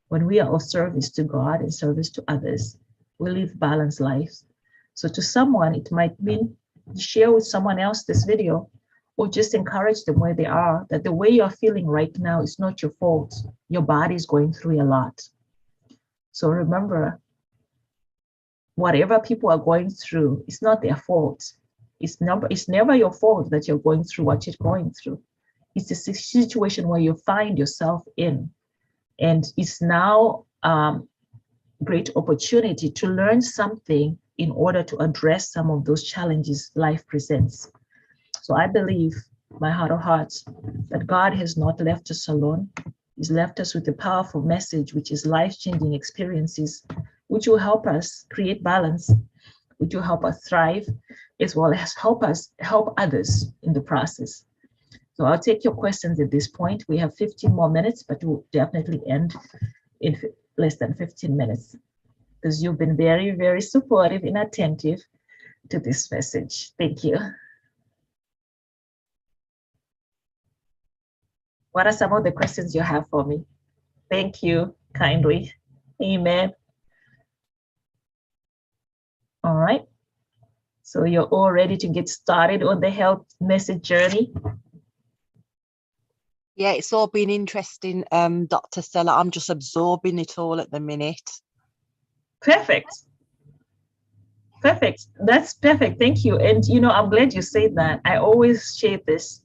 When we are of service to God and service to others, we live balanced lives. So to someone, it might mean share with someone else this video, or just encourage them where they are, that the way you're feeling right now is not your fault. Your body is going through a lot. So remember, whatever people are going through, it's not their fault. It's never your fault that you're going through what you're going through. It's a situation where you find yourself in. And it's now great opportunity to learn something in order to address some of those challenges life presents. So I believe, my heart of hearts, that God has not left us alone. He's left us with a powerful message, which is life-changing experiences, which will help us create balance. which will help us thrive, as well as help others in the process. So I'll take your questions at this point. We have 15 more minutes, but we'll definitely end in less than 15 minutes because you've been very, very supportive and attentive to this message. Thank you. What are some of the questions you have for me? Thank you kindly. Amen. All right. So you're all ready to get started on the health message journey? Yeah, it's all been interesting, Dr. Stella. I'm just absorbing it all at the minute. Perfect. Perfect. That's perfect. Thank you. And, you know, I'm glad you said that. I always share this.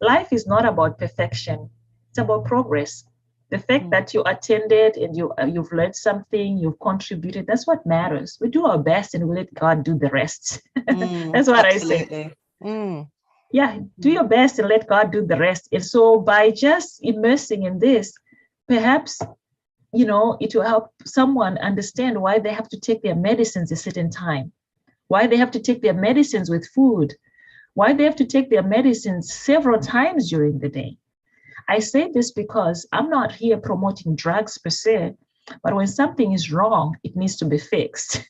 Life is not about perfection. It's about progress. The fact that you attended and you've learned something, you've contributed, that's what matters. We do our best and we let God do the rest. That's what absolutely. I say. Yeah, do your best and let God do the rest. And so by just immersing in this, perhaps, you know, it will help someone understand why they have to take their medicines a certain time, why they have to take their medicines with food, why they have to take their medicines several times during the day. I say this because I'm not here promoting drugs per se, but when something is wrong, it needs to be fixed.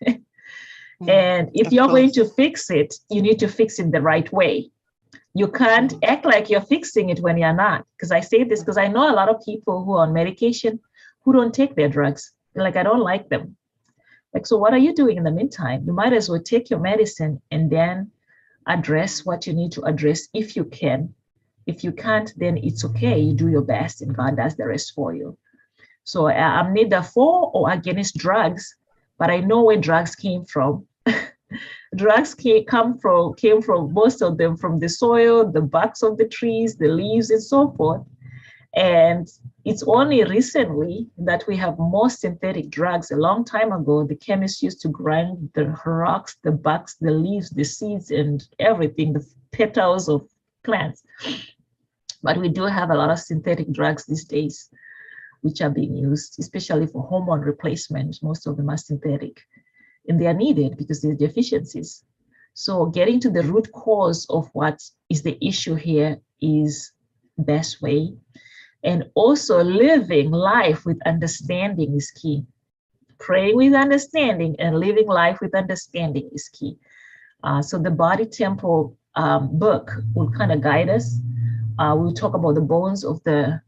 And if you're going to fix it, you need to fix it the right way. You can't act like you're fixing it when you're not. Because I say this because I know a lot of people who are on medication who don't take their drugs. They're like, I don't like them. Like, so what are you doing in the meantime? You might as well take your medicine and then address what you need to address if you can. If you can't, then it's okay. You do your best and God does the rest for you. So I'm neither for or against drugs, but I know where drugs came from. Drugs came from most of them from the soil, the barks of the trees, the leaves, and so forth. And it's only recently that we have more synthetic drugs. A long time ago, the chemists used to grind the rocks, the barks, the leaves, the seeds, and everything, the petals of plants. But we do have a lot of synthetic drugs these days, which are being used, especially for hormone replacement. Most of them are synthetic. And they are needed because there's deficiencies. So getting to the root cause of what is the issue here is the best way. And also living life with understanding is key. Praying with understanding and living life with understanding is key. So the Body Temple book will kind of guide us. We'll talk about the bones of the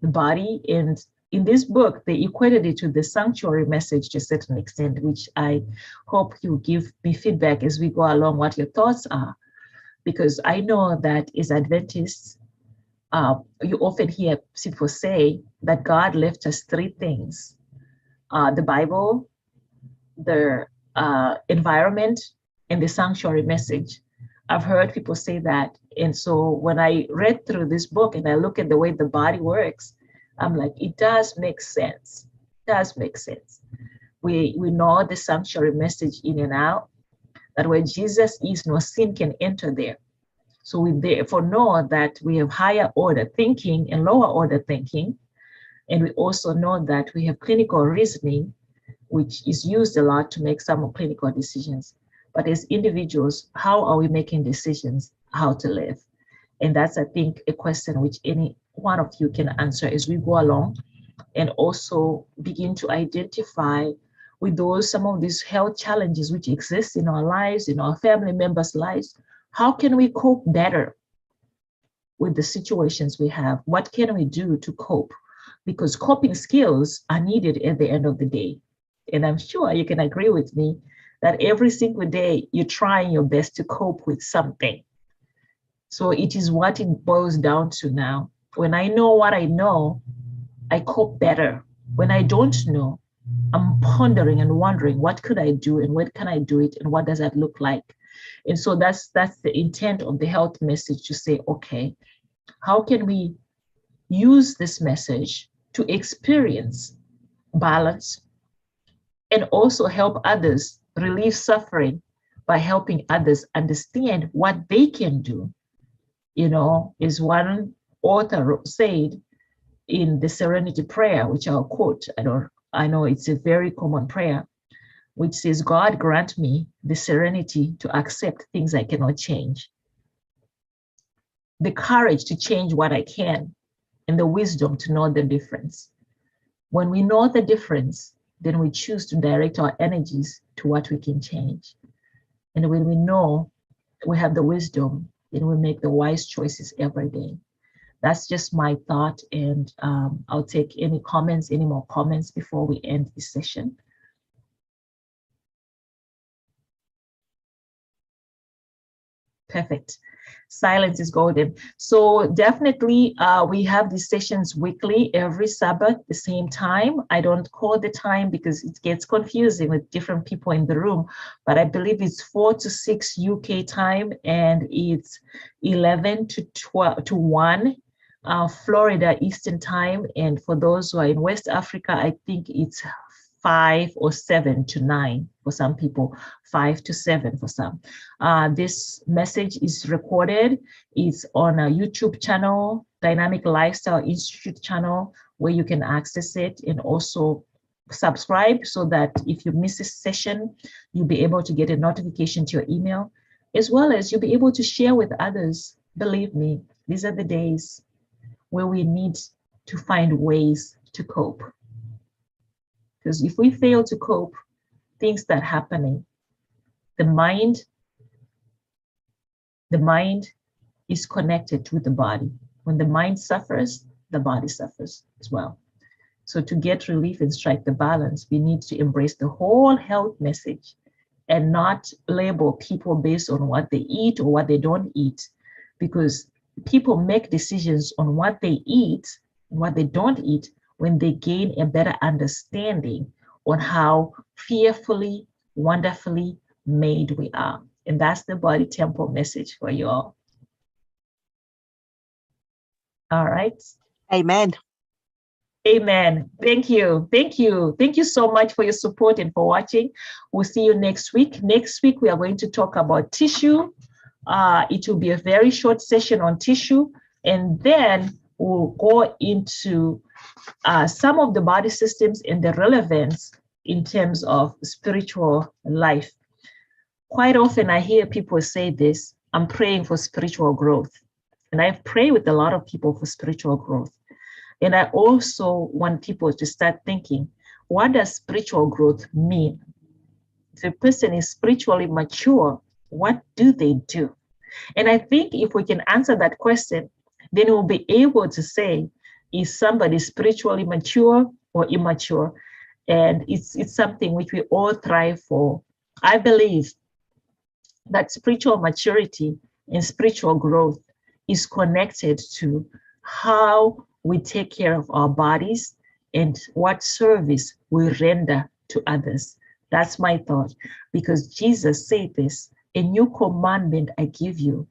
body. And in this book, they equated it to the sanctuary message to a certain extent, which I hope you give me feedback as we go along what your thoughts are. Because I know that as Adventists, you often hear people say that God left us three things: the Bible, the environment, and the sanctuary message. I've heard people say that. And so when I read through this book and I look at the way the body works, I'm like, it does make sense. It does make sense. We know the sanctuary message in and out, that where Jesus is, no sin can enter there. So we therefore know that we have higher order thinking and lower order thinking. And we also know that we have clinical reasoning, which is used a lot to make some clinical decisions. But as individuals, how are we making decisions how to live? And that's, I think, a question which any one of you can answer as we go along, and also begin to identify with some of these health challenges which exist in our lives, in our family members' lives. How can we cope better with the situations we have? What can we do to cope? Because coping skills are needed at the end of the day. And I'm sure you can agree with me that every single day you're trying your best to cope with something. So it is what it boils down to now. When I know what I know, I cope better. When I don't know, I'm pondering and wondering, what could I do and when can I do it and what does that look like? And so that's the intent of the health message, to say, okay, how can we use this message to experience balance and also help others relieve suffering by helping others understand what they can do? You know, as one author said in the Serenity Prayer, which I'll quote, I know it's a very common prayer, which says, God grant me the serenity to accept things I cannot change, the courage to change what I can, and the wisdom to know the difference. When we know the difference, then we choose to direct our energies to what we can change. And when we know we have the wisdom, then we make the wise choices every day. That's just my thought, and I'll take any more comments before we end this session. Perfect. Silence is golden. So definitely we have these sessions weekly, every Sabbath, the same time. I don't call the time because it gets confusing with different people in the room, but I believe it's 4 to 6 UK time, and it's 11 to 12 to 1 Florida Eastern time. And for those who are in West Africa, I think it's 5 or 7 to 9 for some people, 5 to 7 for some. This message is recorded. It's on a YouTube channel, Dynamic Lifestyle Institute channel, where you can access it, and also subscribe so that if you miss a session, you'll be able to get a notification to your email, as well as you'll be able to share with others. Believe me, these are the days where we need to find ways to cope. Because if we fail to cope, things start happening. The mind is connected to the body. When the mind suffers, the body suffers as well. So to get relief and strike the balance, we need to embrace the whole health message and not label people based on what they eat or what they don't eat, because people make decisions on what they eat and what they don't eat when they gain a better understanding on how fearfully, wonderfully made we are. And that's the body temple message for you all. All right. Amen. Amen. Thank you. Thank you. Thank you so much for your support and for watching. We'll see you next week. Next week, we are going to talk about tissue. It will be a very short session on tissue. And then we'll go into some of the body systems and the relevance in terms of spiritual life. Quite often I hear people say this, I'm praying for spiritual growth. And I pray with a lot of people for spiritual growth. And I also want people to start thinking, what does spiritual growth mean? If a person is spiritually mature, what do they do? And I think if we can answer that question, then we'll be able to say, is somebody spiritually mature or immature? And it's something which we all thrive for. I believe that spiritual maturity and spiritual growth is connected to how we take care of our bodies and what service we render to others. That's my thought, because Jesus said this, a new commandment I give you,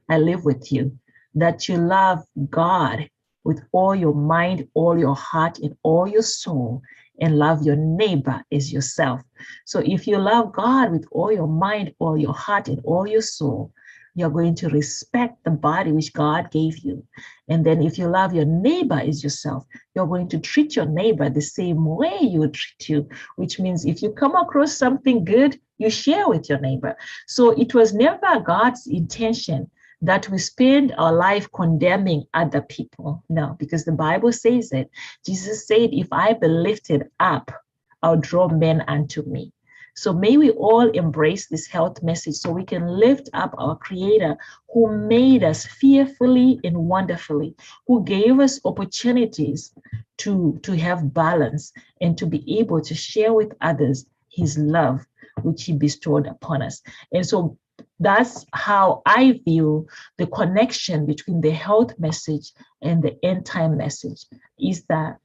I live with you, that you love God with all your mind, all your heart, and all your soul, and love your neighbor as yourself. So if you love God with all your mind, all your heart, and all your soul, you're going to respect the body which God gave you. And then if you love your neighbor as yourself, you're going to treat your neighbor the same way you would treat you, which means if you come across something good, you share with your neighbor. So it was never God's intention that we spend our life condemning other people. No, because the Bible says it. Jesus said, if I be lifted up, I'll draw men unto me. So may we all embrace this health message so we can lift up our Creator who made us fearfully and wonderfully, who gave us opportunities to have balance and to be able to share with others his love, which he bestowed upon us. And so that's how I view the connection between the health message and the end time message, is that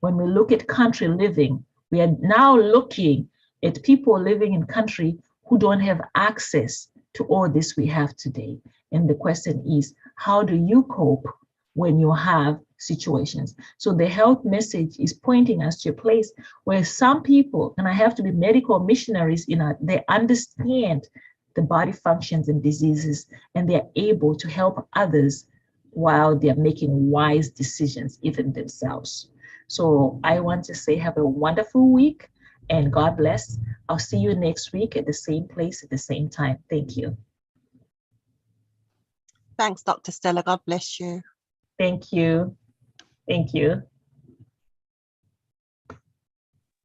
when we look at country living, we are now looking at people living in country who don't have access to all this we have today. And the question is, how do you cope when you have situations? So the health message is pointing us to a place where some people, and I have to be medical missionaries, they understand the body functions and diseases, and they're able to help others while they're making wise decisions, even themselves. So I want to say, have a wonderful week. And God bless. I'll see you next week at the same place at the same time. Thank you. Thanks, Dr. Stella. God bless you. Thank you. Thank you.